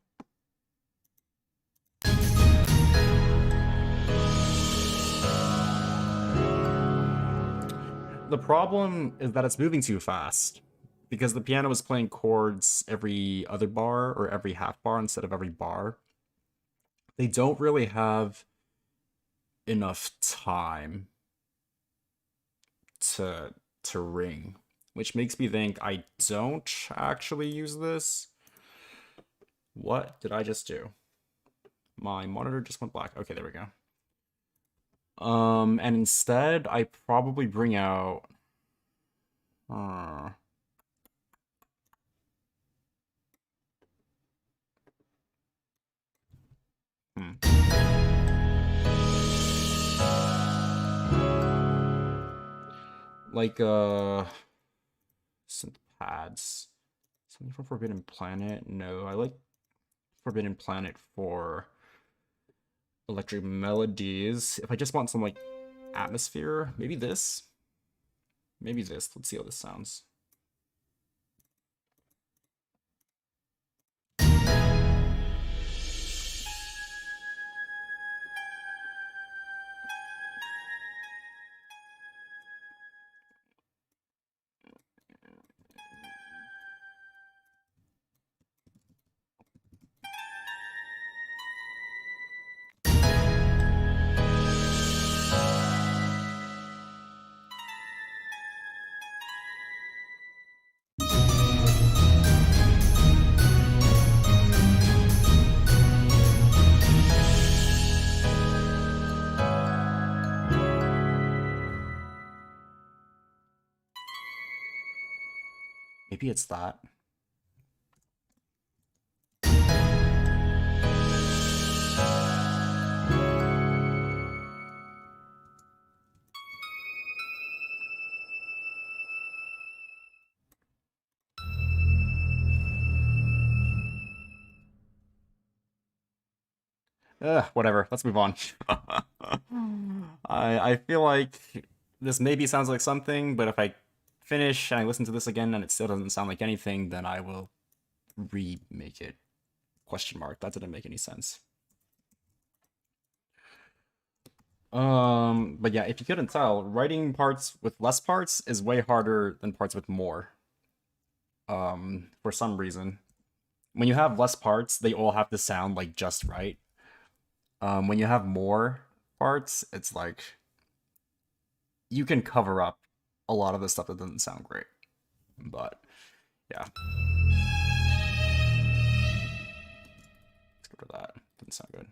The problem is that it's moving too fast. Because the piano is playing chords every other bar or every half bar instead of every bar. They don't really have enough time to ring, which makes me think I don't actually use this. What did I just do? My monitor just went black. Okay, there we go. And instead, I probably bring out. Hmm. Like synth pads. Something from Forbidden Planet? No, I like Forbidden Planet for electric melodies. If I just want some like atmosphere, maybe this. Maybe this. Let's see how this sounds. Maybe it's that. Whatever. Let's move on. I feel like this maybe sounds like something, but if I finish and I listen to this again and it still doesn't sound like anything, then I will remake it. Question mark. That didn't make any sense. But yeah, if you couldn't tell, writing parts with less parts is way harder than parts with more. For some reason. When you have less parts, they all have to sound like just right. When you have more parts, it's like you can cover up a lot of the stuff that doesn't sound great. But yeah. Let's go to that. Doesn't sound good.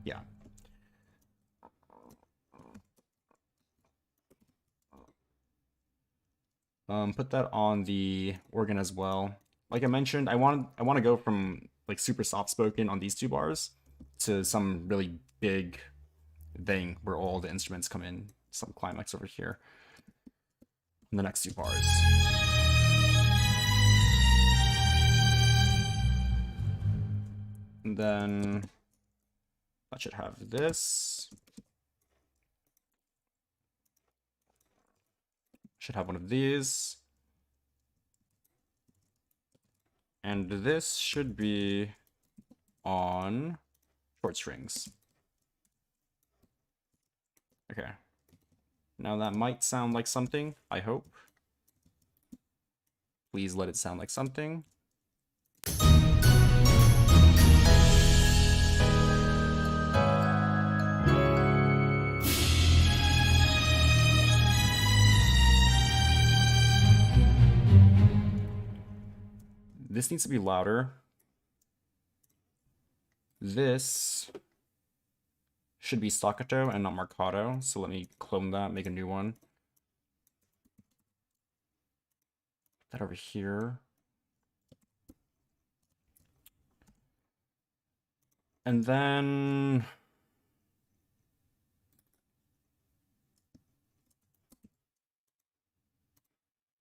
Yeah. Put that on the organ as well. Like I mentioned, I want to go from like super soft spoken on these two bars to some really big thing where all the instruments come in, some climax over here in the next two bars. And then that should have this. Should have one of these. And this should be on short strings. Okay. Now that might sound like something, I hope. Please let it sound like something. This needs to be louder. This should be staccato and not marcato. So let me clone that, make a new one. Put that over here. And then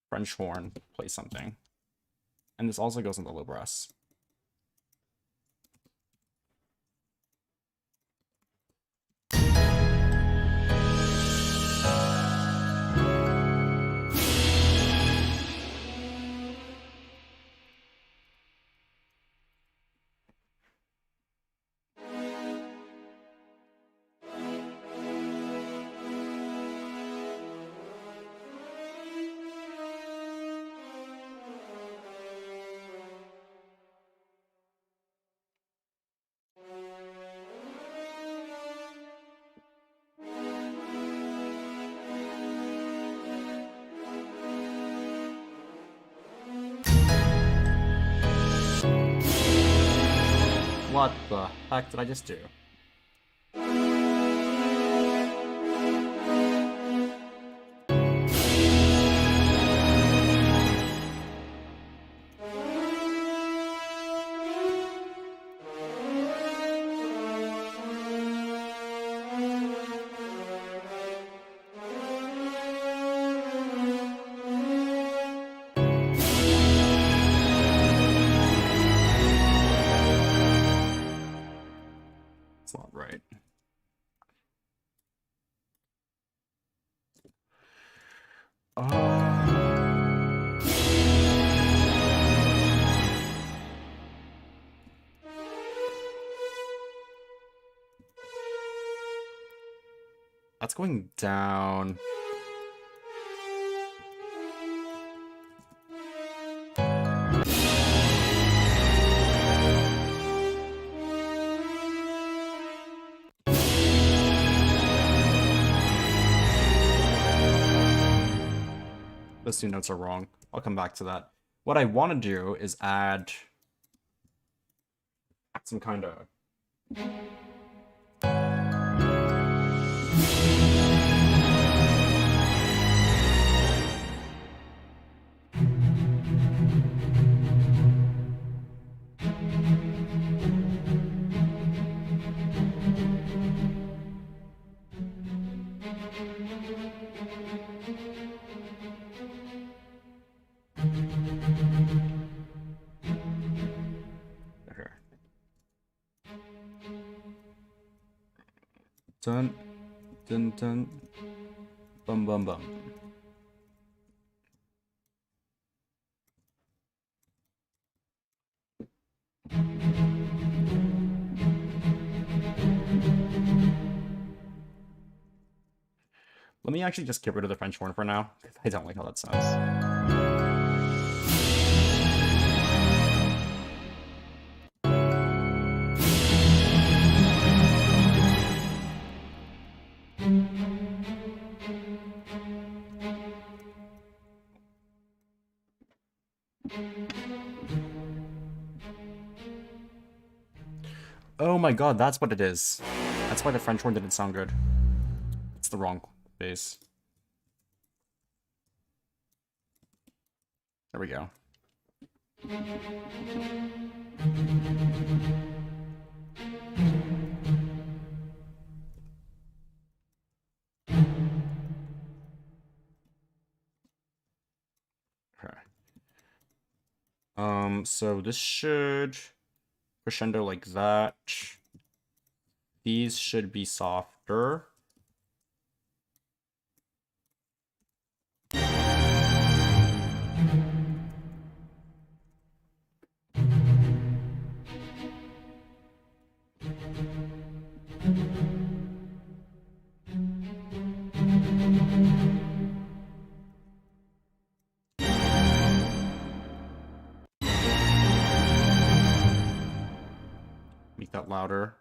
French horn, play something. And this also goes on the low brass. What the heck did I just do? Not right. That's going down. Those two notes are wrong. I'll come back to that. What I want to do is add some kind of... Dun, dun, dun, bum, bum, bum. Let me actually just get rid of the French horn for now. I don't like how that sounds. Oh my god, that's what it is. That's why the French horn didn't sound good. It's the wrong bass. There we go. Okay. So this should crescendo like that. These should be softer. Make that louder.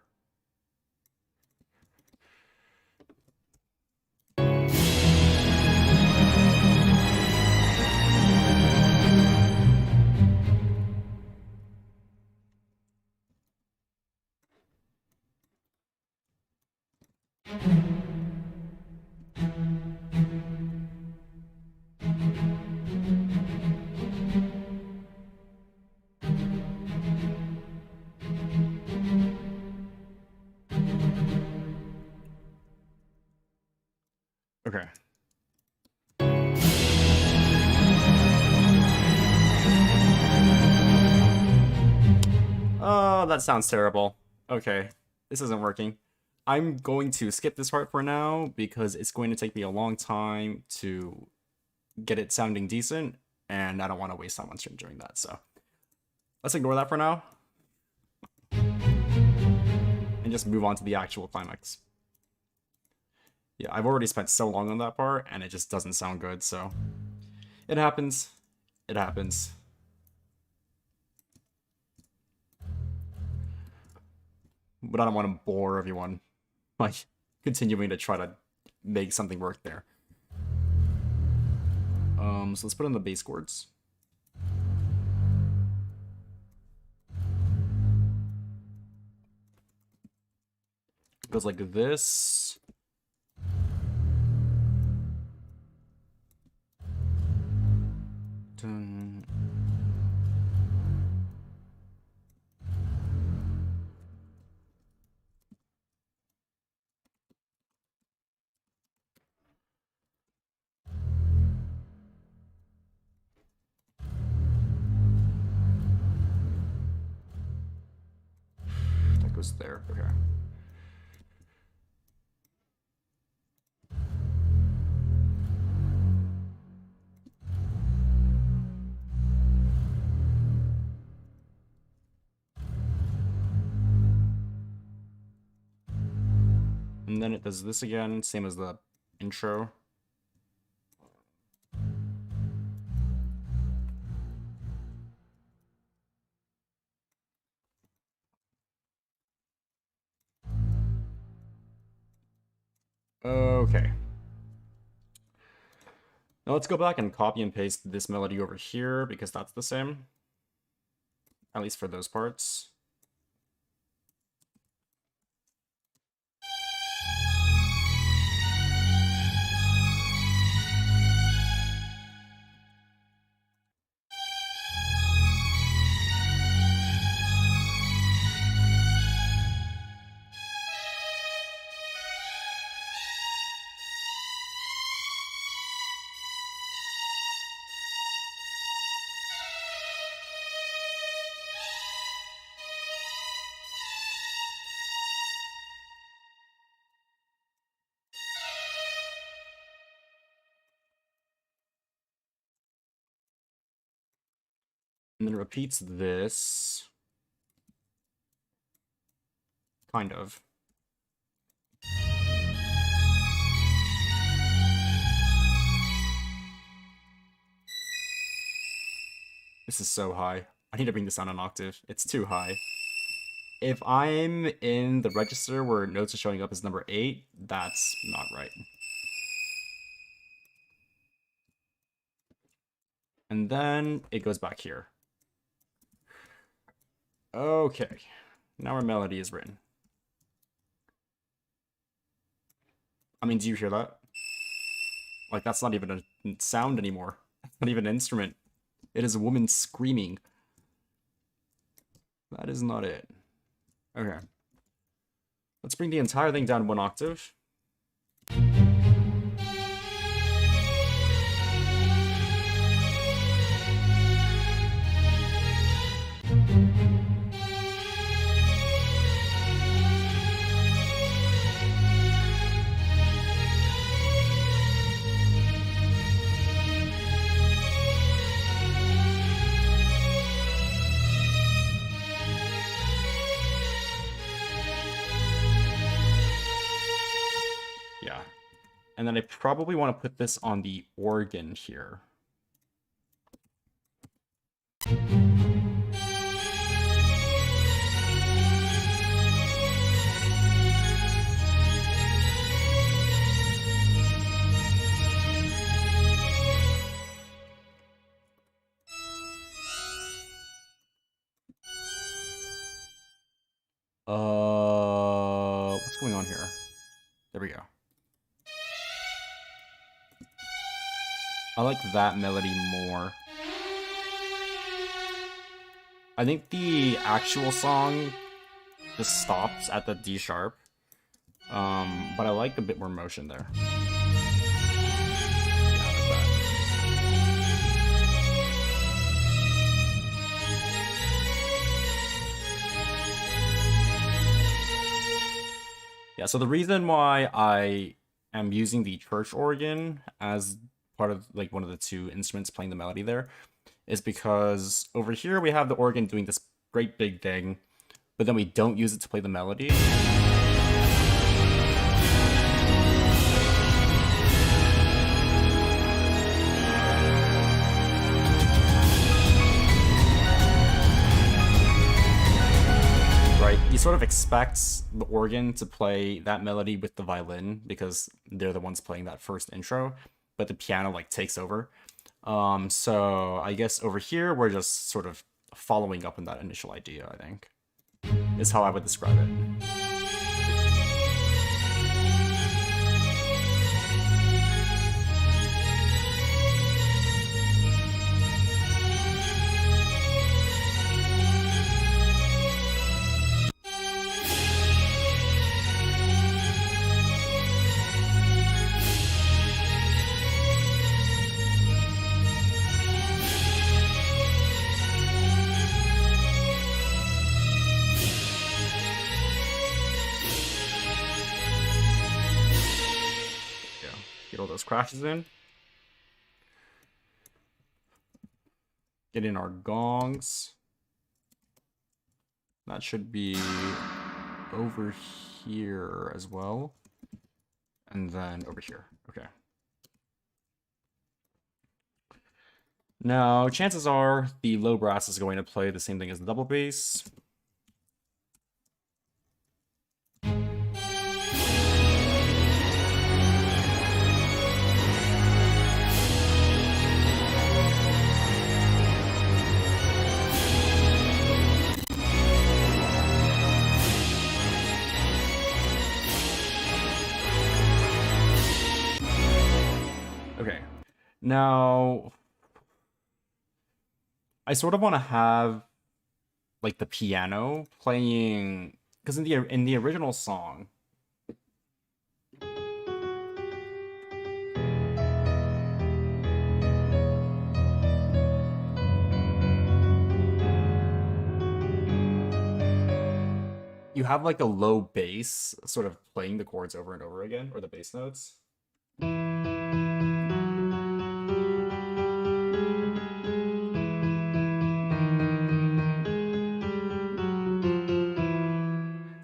Okay. Oh, that sounds terrible. Okay, this isn't working. I'm going to skip this part for now because it's going to take me a long time to get it sounding decent, and I don't want to waste time on stream doing that, so let's ignore that for now and just move on to the actual climax. Yeah, I've already spent so long on that part, and it just doesn't sound good, so it happens. It happens. But I don't want to bore everyone by continuing to try to make something work there. So let's put in the bass chords. goes like this. Dun. That goes there. Okay. And then it does this again, same as the intro. Okay. Now let's go back and copy and paste this melody over here because that's the same. At least for those parts. And then it repeats this. Kind of. This is so high. I need to bring this down an octave. It's too high. If I'm in the register where notes are showing up as number 8, that's not right. And then it goes back here. Okay. Now our melody is written. I mean, do you hear that? Like, that's not even a sound anymore. It's not even an instrument. It is a woman screaming. That is not it. Okay. Let's bring the entire thing down 1 octave. And then I probably want to put this on the organ here. What's going on here? There we go. I like that melody more. I think the actual song just stops at the D sharp. But I like a bit more motion there. Yeah, I like that. Yeah, so the reason why I am using the church organ as part of like one of the 2 instruments playing the melody there is because over here we have the organ doing this great big thing, but then we don't use it to play the melody. Right, you sort of expect the organ to play that melody with the violin because they're the ones playing that first intro, but the piano like takes over. So I guess over here we're just sort of following up on that initial idea, I think, is how I would describe it. Get all those crashes in. Get in our gongs. That should be over here as well. And then over here. Okay. Now, chances are the low brass is going to play the same thing as the double bass. Okay. Now, I sort of want to have like the piano playing, because in the original song, you have like a low bass sort of playing the chords over and over again, or the bass notes.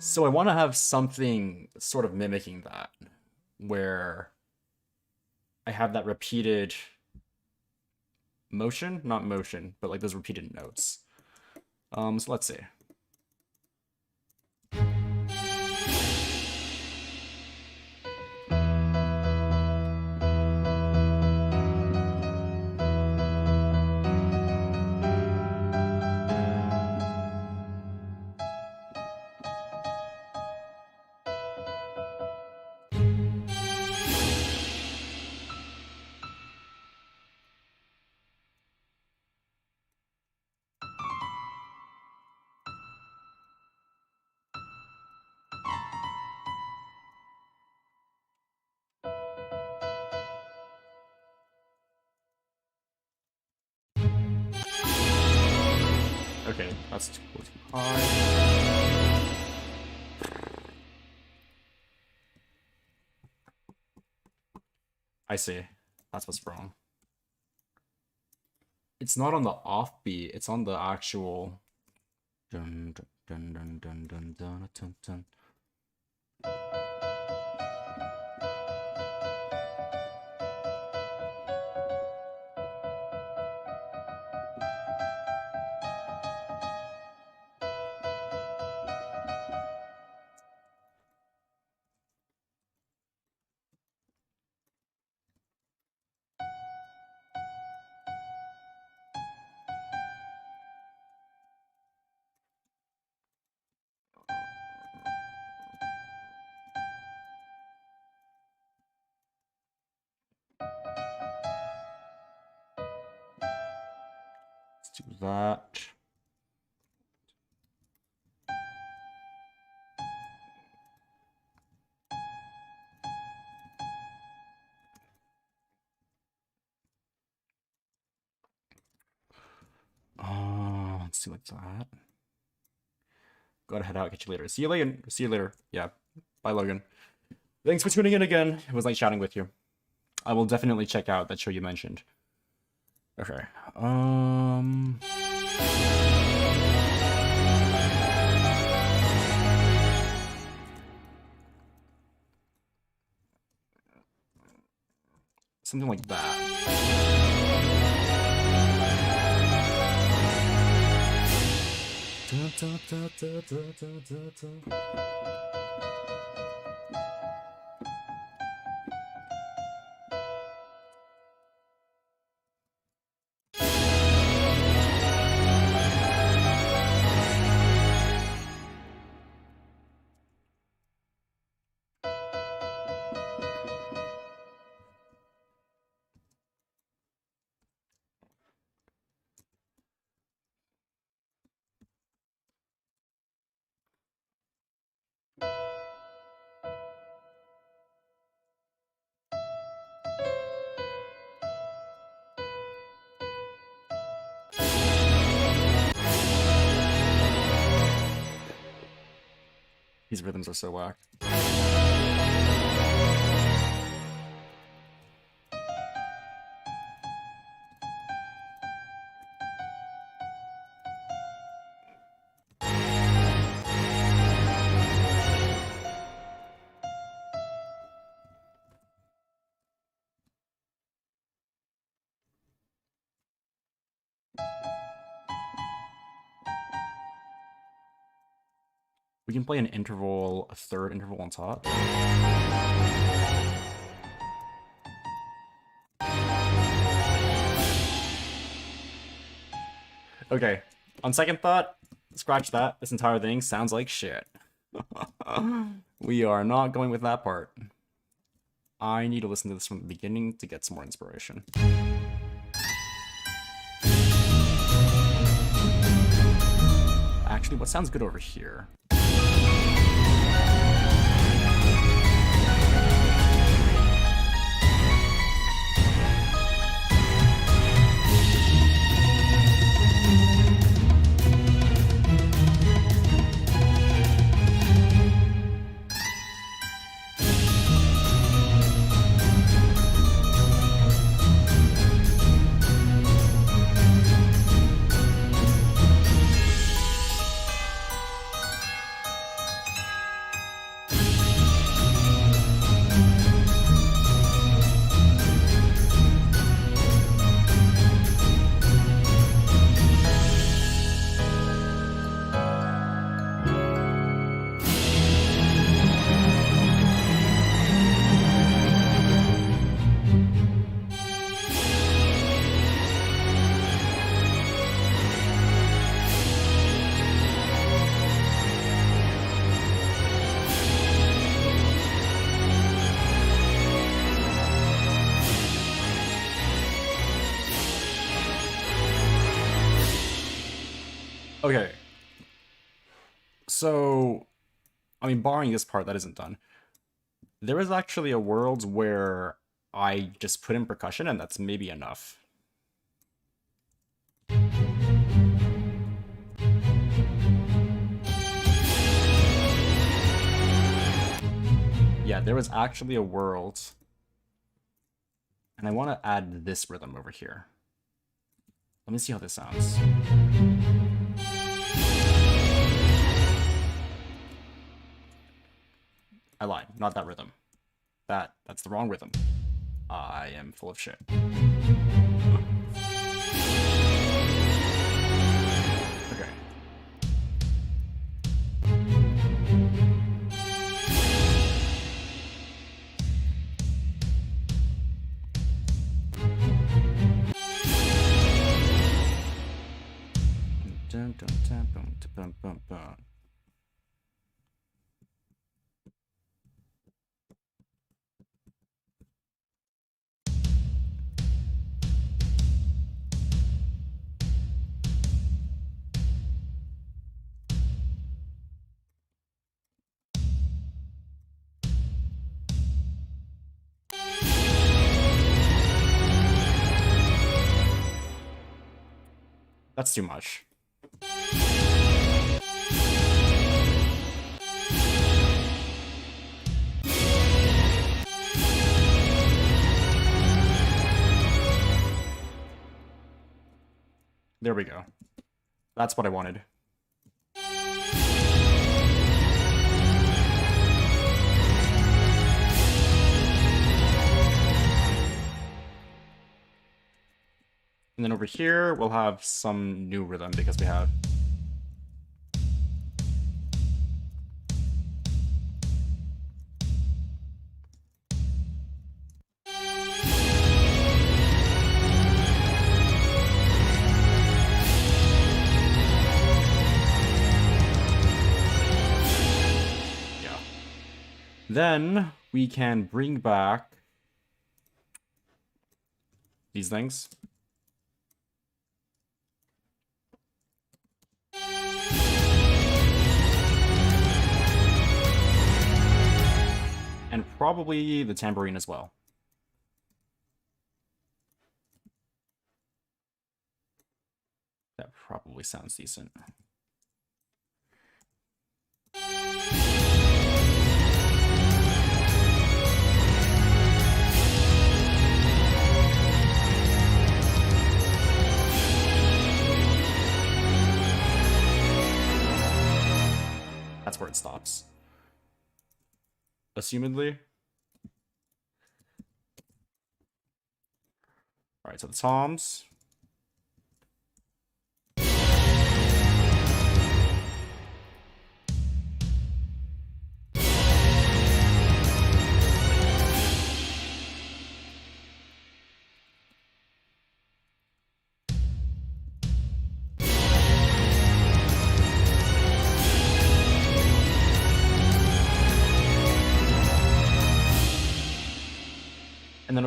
So I want to have something sort of mimicking that, where I have that repeated motion, not motion, but like those repeated notes. So let's see. Okay, that's too high. I see. That's what's wrong. It's not on the offbeat, it's on the actual dun dun dun dun dun dun dun dun. Let's do that. Let's do like that. Go ahead out. Catch you later. See you later. See you later. Yeah. Bye, Logan. Thanks for tuning in again. It was nice chatting with you. I will definitely check out that show you mentioned. Okay. Something like that. These rhythms are so whack. We can play an interval, a third interval on top. Okay, on second thought, scratch that. This entire thing sounds like shit. We are not going with that part. I need to listen to this from the beginning to get some more inspiration. Actually, what sounds good over here? Okay. So, I mean, barring this part that isn't done, there is actually a world where I just put in percussion and that's maybe enough. Yeah, there was actually a world, and I want to add this rhythm over here. Let me see how this sounds. I lied, not that rhythm. That's the wrong rhythm. I am full of shit. Okay. Dun, dun, dun, dun, dun, dun, dun. That's too much. There we go. That's what I wanted. And then over here, we'll have some new rhythm because we have... Yeah. Then we can bring back these things. And probably the tambourine as well. That probably sounds decent. That's where it stops. Assumedly. Alright, so the toms.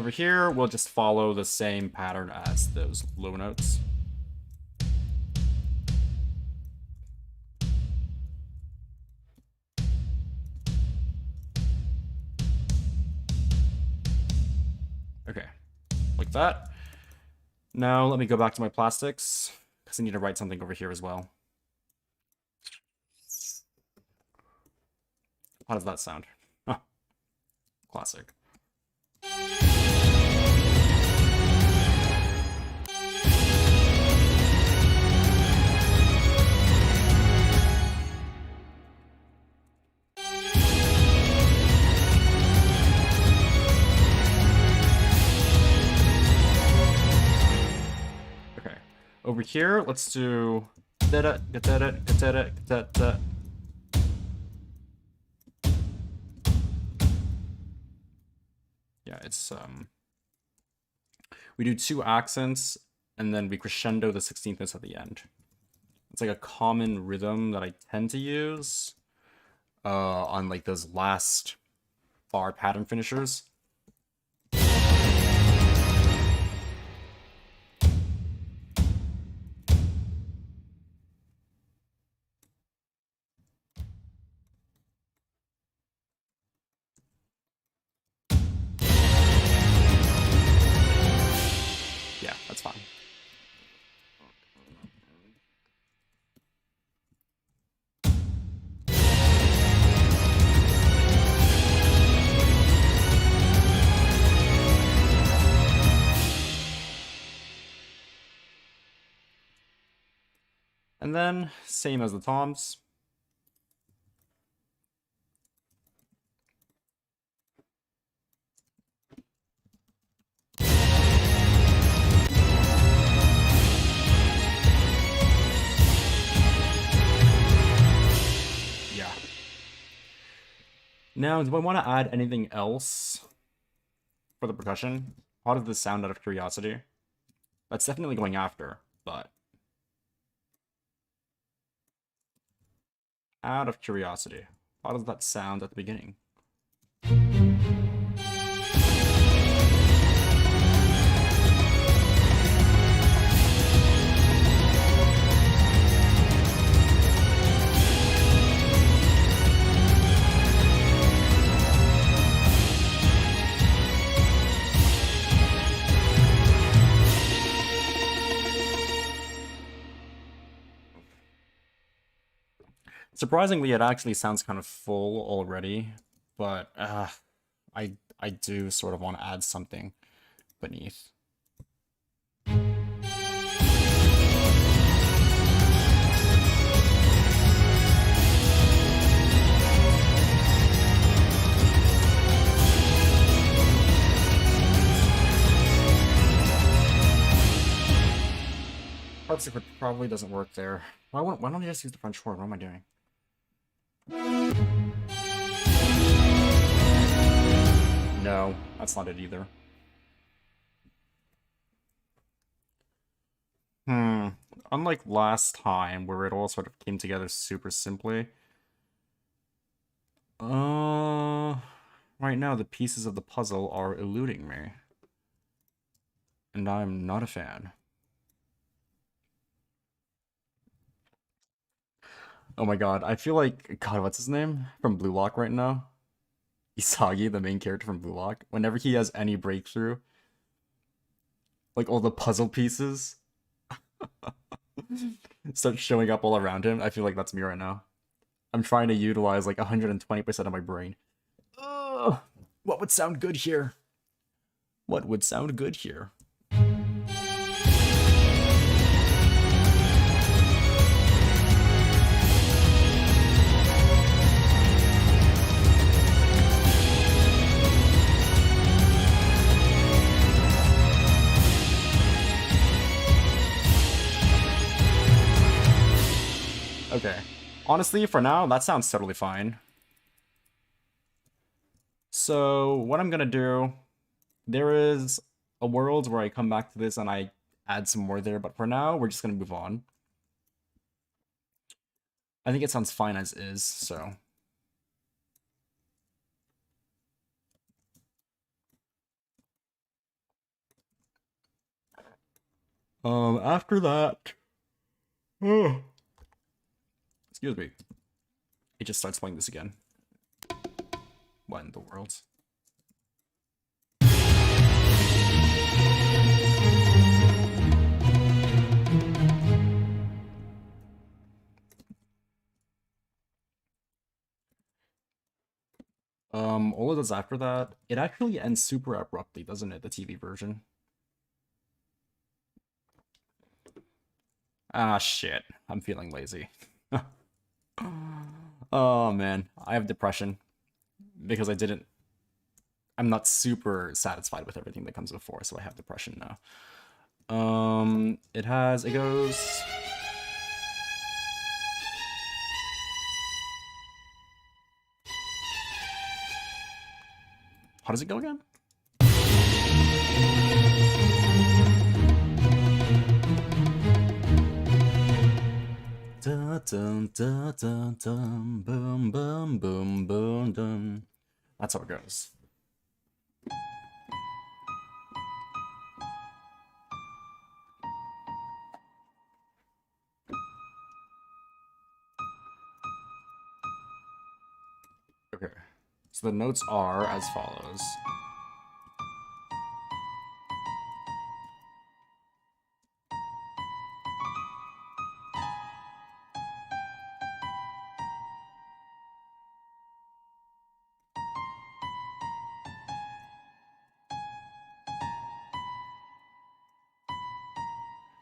over here, we'll just follow the same pattern as those low notes. Okay, like that. Now let me go back to my plastics, because I need to write something over here as well. How does that sound? Huh. Classic. Okay. Over here, let's do yeah, it's we do 2 accents and then we crescendo the 16th notes at the end. It's like a common rhythm that I tend to use on like those last bar pattern finishers. Yeah, that's fine. And then, same as the toms. Yeah. Now, do I want to add anything else for the percussion? How does this sound out of curiosity? That's definitely going after, but out of curiosity, how does that sound at the beginning? Surprisingly, it actually sounds kind of full already, but I do sort of want to add something beneath. Harpsichord probably doesn't work there. Why don't I just use the French horn? What am I doing? No, that's not it either. Unlike last time, where it all sort of came together super simply. Right now the pieces of the puzzle are eluding me. And I'm not a fan. Oh my god, I feel like, god, what's his name? From Blue Lock right now? Isagi, the main character from Blue Lock. Whenever he has any breakthrough, like all the puzzle pieces start showing up all around him. I feel like that's me right now. I'm trying to utilize like 120% of my brain. Ugh, what would sound good here? What would sound good here? Okay. Honestly, for now, that sounds totally fine. So, what I'm gonna do, there is a world where I come back to this and I add some more there, but for now, we're just gonna move on. I think it sounds fine as is, so. After that, oh, excuse me, it just starts playing this again. What in the world? All it does after that, it actually ends super abruptly, doesn't it? The TV version. Ah, shit. I'm feeling lazy. Oh, man. I have depression because I'm not super satisfied with everything that comes before, so I have depression now. It goes... How does it go again? Dun, dun, dun, dun, dun, boom, boom, boom, boom, dun. That's how it goes. Okay, so the notes are as follows.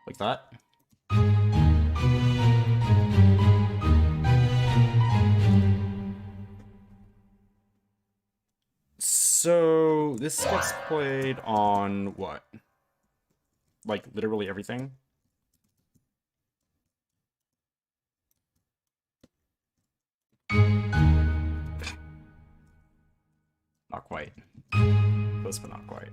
Like that. So this gets played on what? Like literally everything? Not quite. Close, but not quite.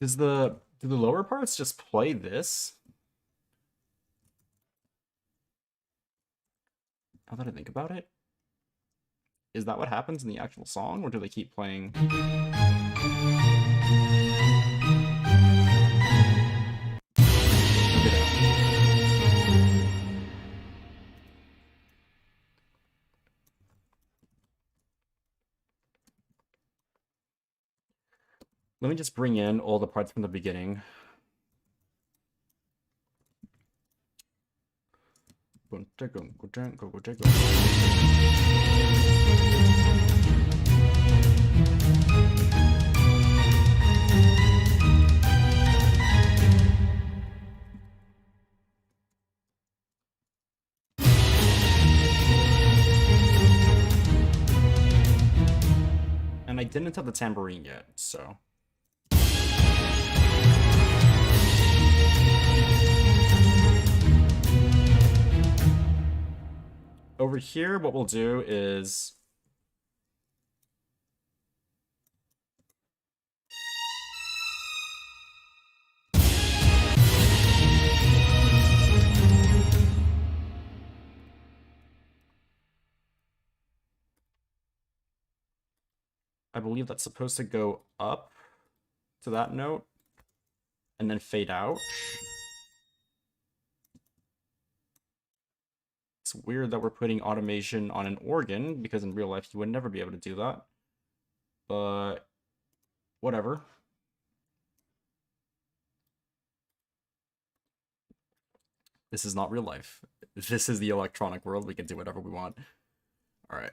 Do the lower parts just play this? Now that I think about it, is that what happens in the actual song, or do they keep playing? Let me just bring in all the parts from the beginning. And I didn't have the tambourine yet, so... Over here, what we'll do is... I believe that's supposed to go up to that note and then fade out. It's weird that we're putting automation on an organ, because in real life you would never be able to do that. But whatever. This is not real life. This is the electronic world. We can do whatever we want. All right.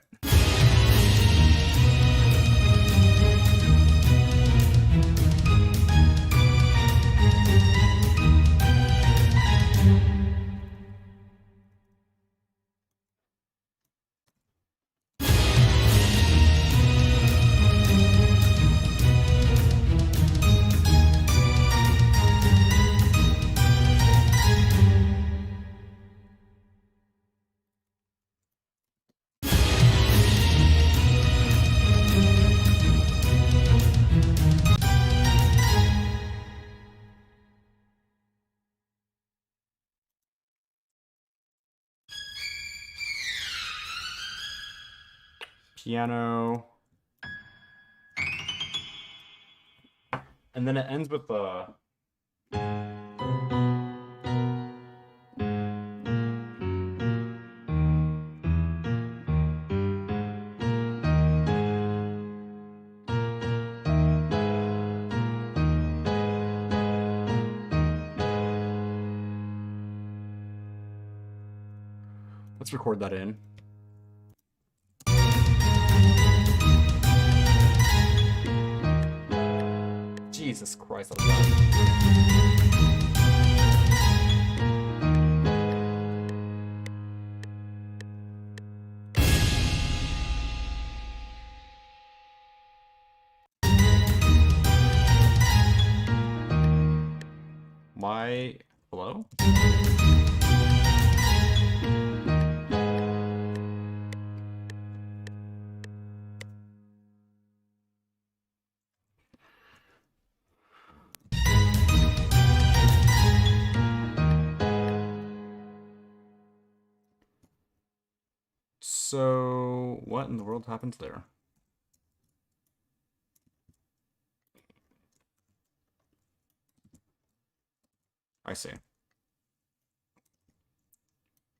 piano. And then it ends with let's record that in. Jesus Christ, that was bad. Hello? So, what in the world happened there? I see.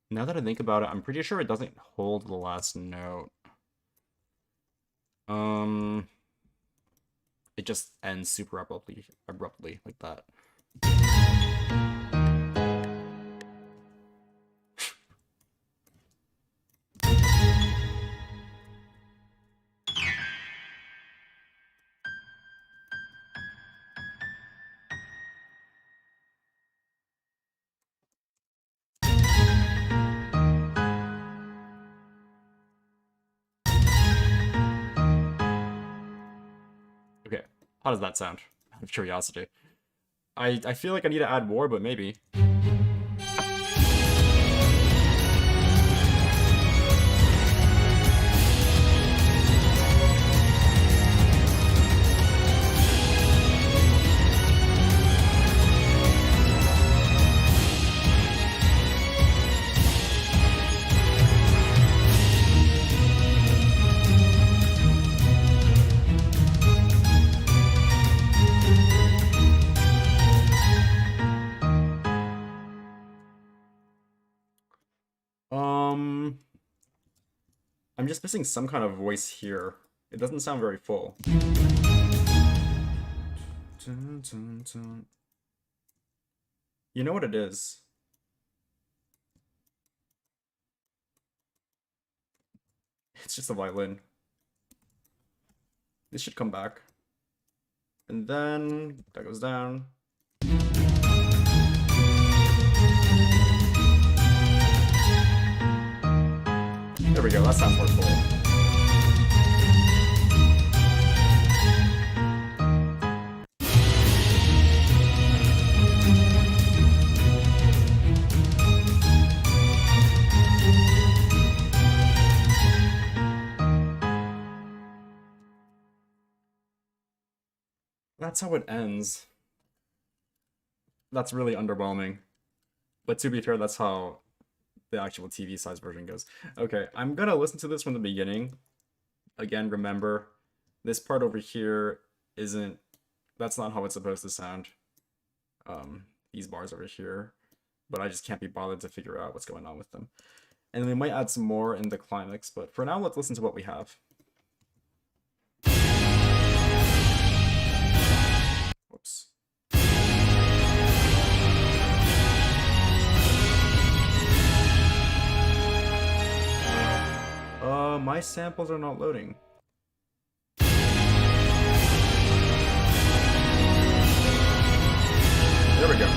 Now that I think about it, I'm pretty sure it doesn't hold the last note. It just ends super abruptly like that. Okay, how does that sound? Out of curiosity. I feel like I need to add more, but maybe. I'm just missing some kind of voice here. It doesn't sound very full. You know what it is? It's just a violin. This should come back. And then that goes down. There we go, that sounds more full. That's how it ends. That's really underwhelming. But to be fair, that's how the actual TV size version goes. Okay, I'm gonna listen to this from the beginning. Again, remember, this part over here that's not how it's supposed to sound. These bars over here, but I just can't be bothered to figure out what's going on with them. And we might add some more in the climax, but for now, let's listen to what we have. Whoops. My samples are not loading. There we go.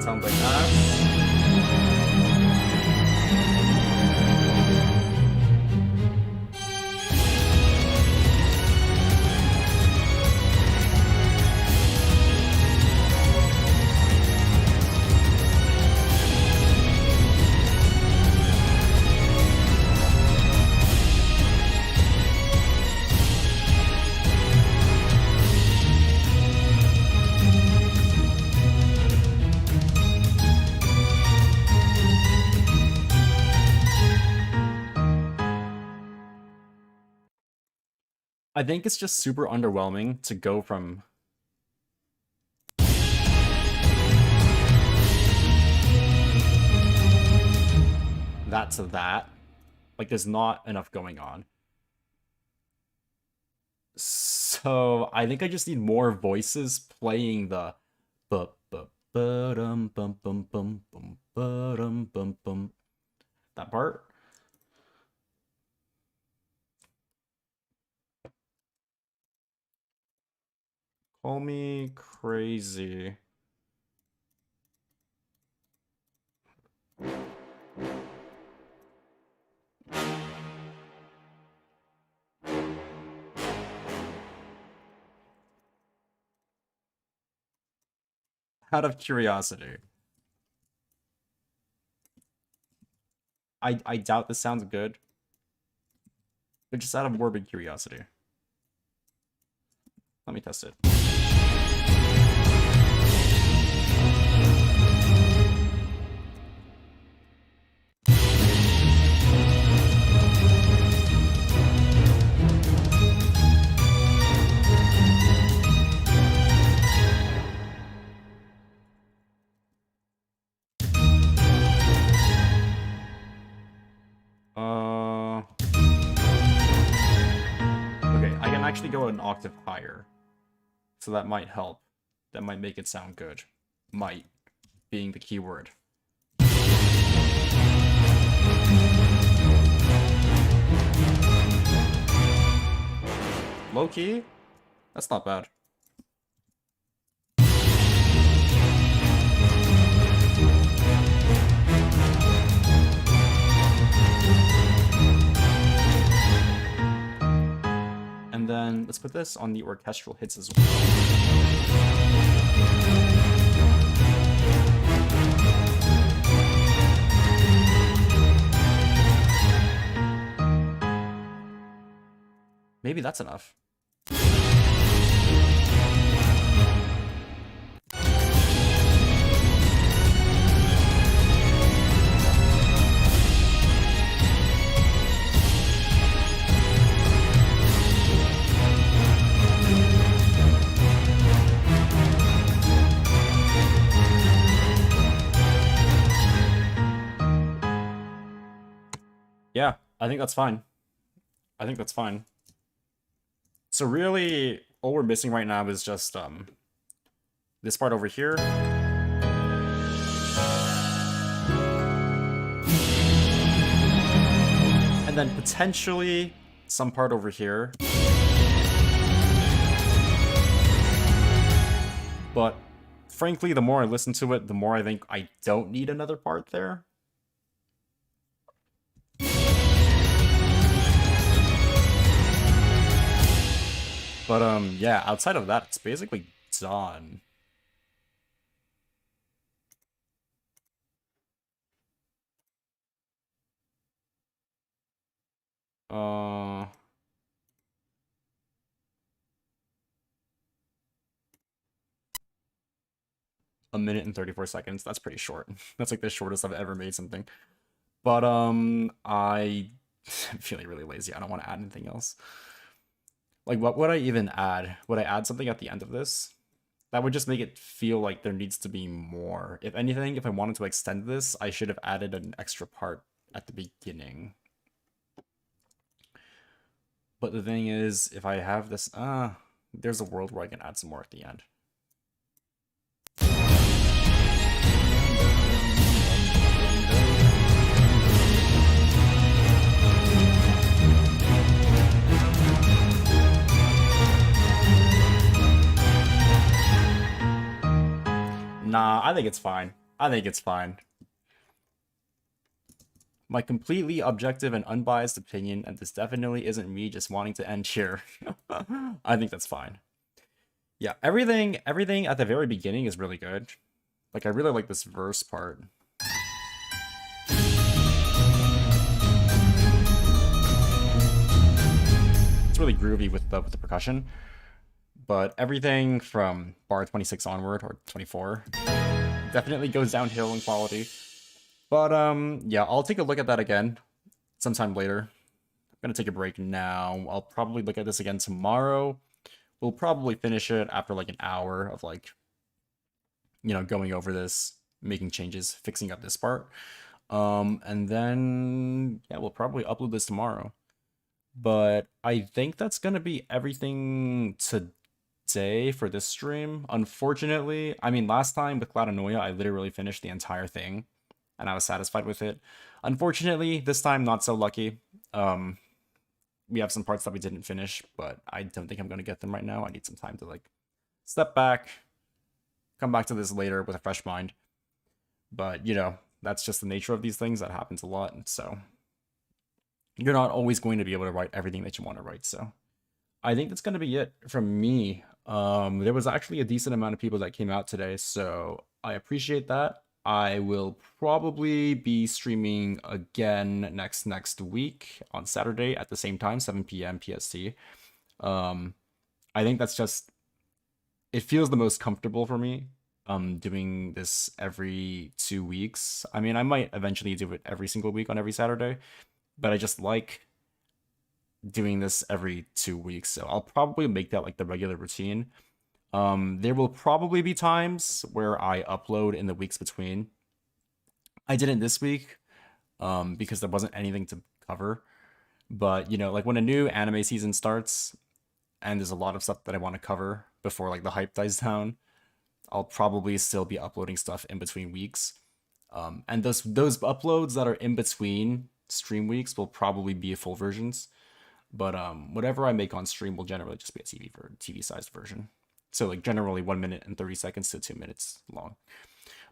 sounds like that. I think it's just super underwhelming to go from that to that. Like, there's not enough going on. So I think I just need more voices playing the ba-dum bum bum bum bum ba-dum bum bum. That part. Call me crazy. Out of curiosity. I doubt this sounds good. But just out of morbid curiosity. Let me test it. Okay, I can actually go an octave higher. So that might help. That might make it sound good. Might being the key word. Low key? That's not bad. And then let's put this on the orchestral hits as well. Maybe that's enough. Yeah, I think that's fine. I think that's fine. So really, all we're missing right now is just this part over here. And then potentially some part over here. But frankly, the more I listen to it, the more I think I don't need another part there. But yeah, outside of that, it's basically done. A minute and 34 seconds. That's pretty short. That's like the shortest I've ever made something. But I'm feeling really lazy. I don't want to add anything else. Like, what would I even add? Would I add something at the end of this? That would just make it feel like there needs to be more. If anything, if I wanted to extend this, I should have added an extra part at the beginning. But the thing is, if I have this, there's a world where I can add some more at the end. Nah, I think it's fine. I think it's fine. My completely objective and unbiased opinion, and this definitely isn't me just wanting to end here. I think that's fine. Yeah, everything at the very beginning is really good. Like, I really like this verse part. It's really groovy with the percussion. But everything from bar 26 onward, or 24, definitely goes downhill in quality. But yeah, I'll take a look at that again sometime later. I'm gonna take a break now. I'll probably look at this again tomorrow. We'll probably finish it after like an hour of like, you know, going over this, making changes, fixing up this part. And then yeah, we'll probably upload this tomorrow. But I think that's gonna be everything today for this stream. Unfortunately, I mean, last time with Cloudanoia, I literally finished the entire thing, and I was satisfied with it. Unfortunately, this time not so lucky. We have some parts that we didn't finish, but I don't think I'm gonna get them right now. I need some time to like step back, come back to this later with a fresh mind. But you know, that's just the nature of these things. That happens a lot, and so you're not always going to be able to write everything that you want to write. So I think that's going to be it from me. There was actually a decent amount of people that came out today, so I appreciate that. I will probably be streaming again next week on Saturday at the same time, 7 p.m. PST. I think that's just, it feels the most comfortable for me. Doing this every 2 weeks. I mean, I might eventually do it every single week on every Saturday, but I just like doing this every 2 weeks, so I'll probably make that like the regular routine. There will probably be times where I upload in the weeks between. I didn't this week because there wasn't anything to cover, but you know, like when a new anime season starts and there's a lot of stuff that I want to cover before like the hype dies down, I'll probably still be uploading stuff in between weeks. And those uploads that are in between stream weeks will probably be full versions. But whatever I make on stream will generally just be a TV sized version. So like generally 1 minute and 30 seconds to 2 minutes long.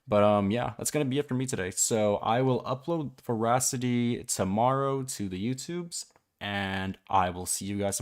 But yeah, that's gonna be it for me today. So I will upload Veracity tomorrow to the YouTubes, and I will see you guys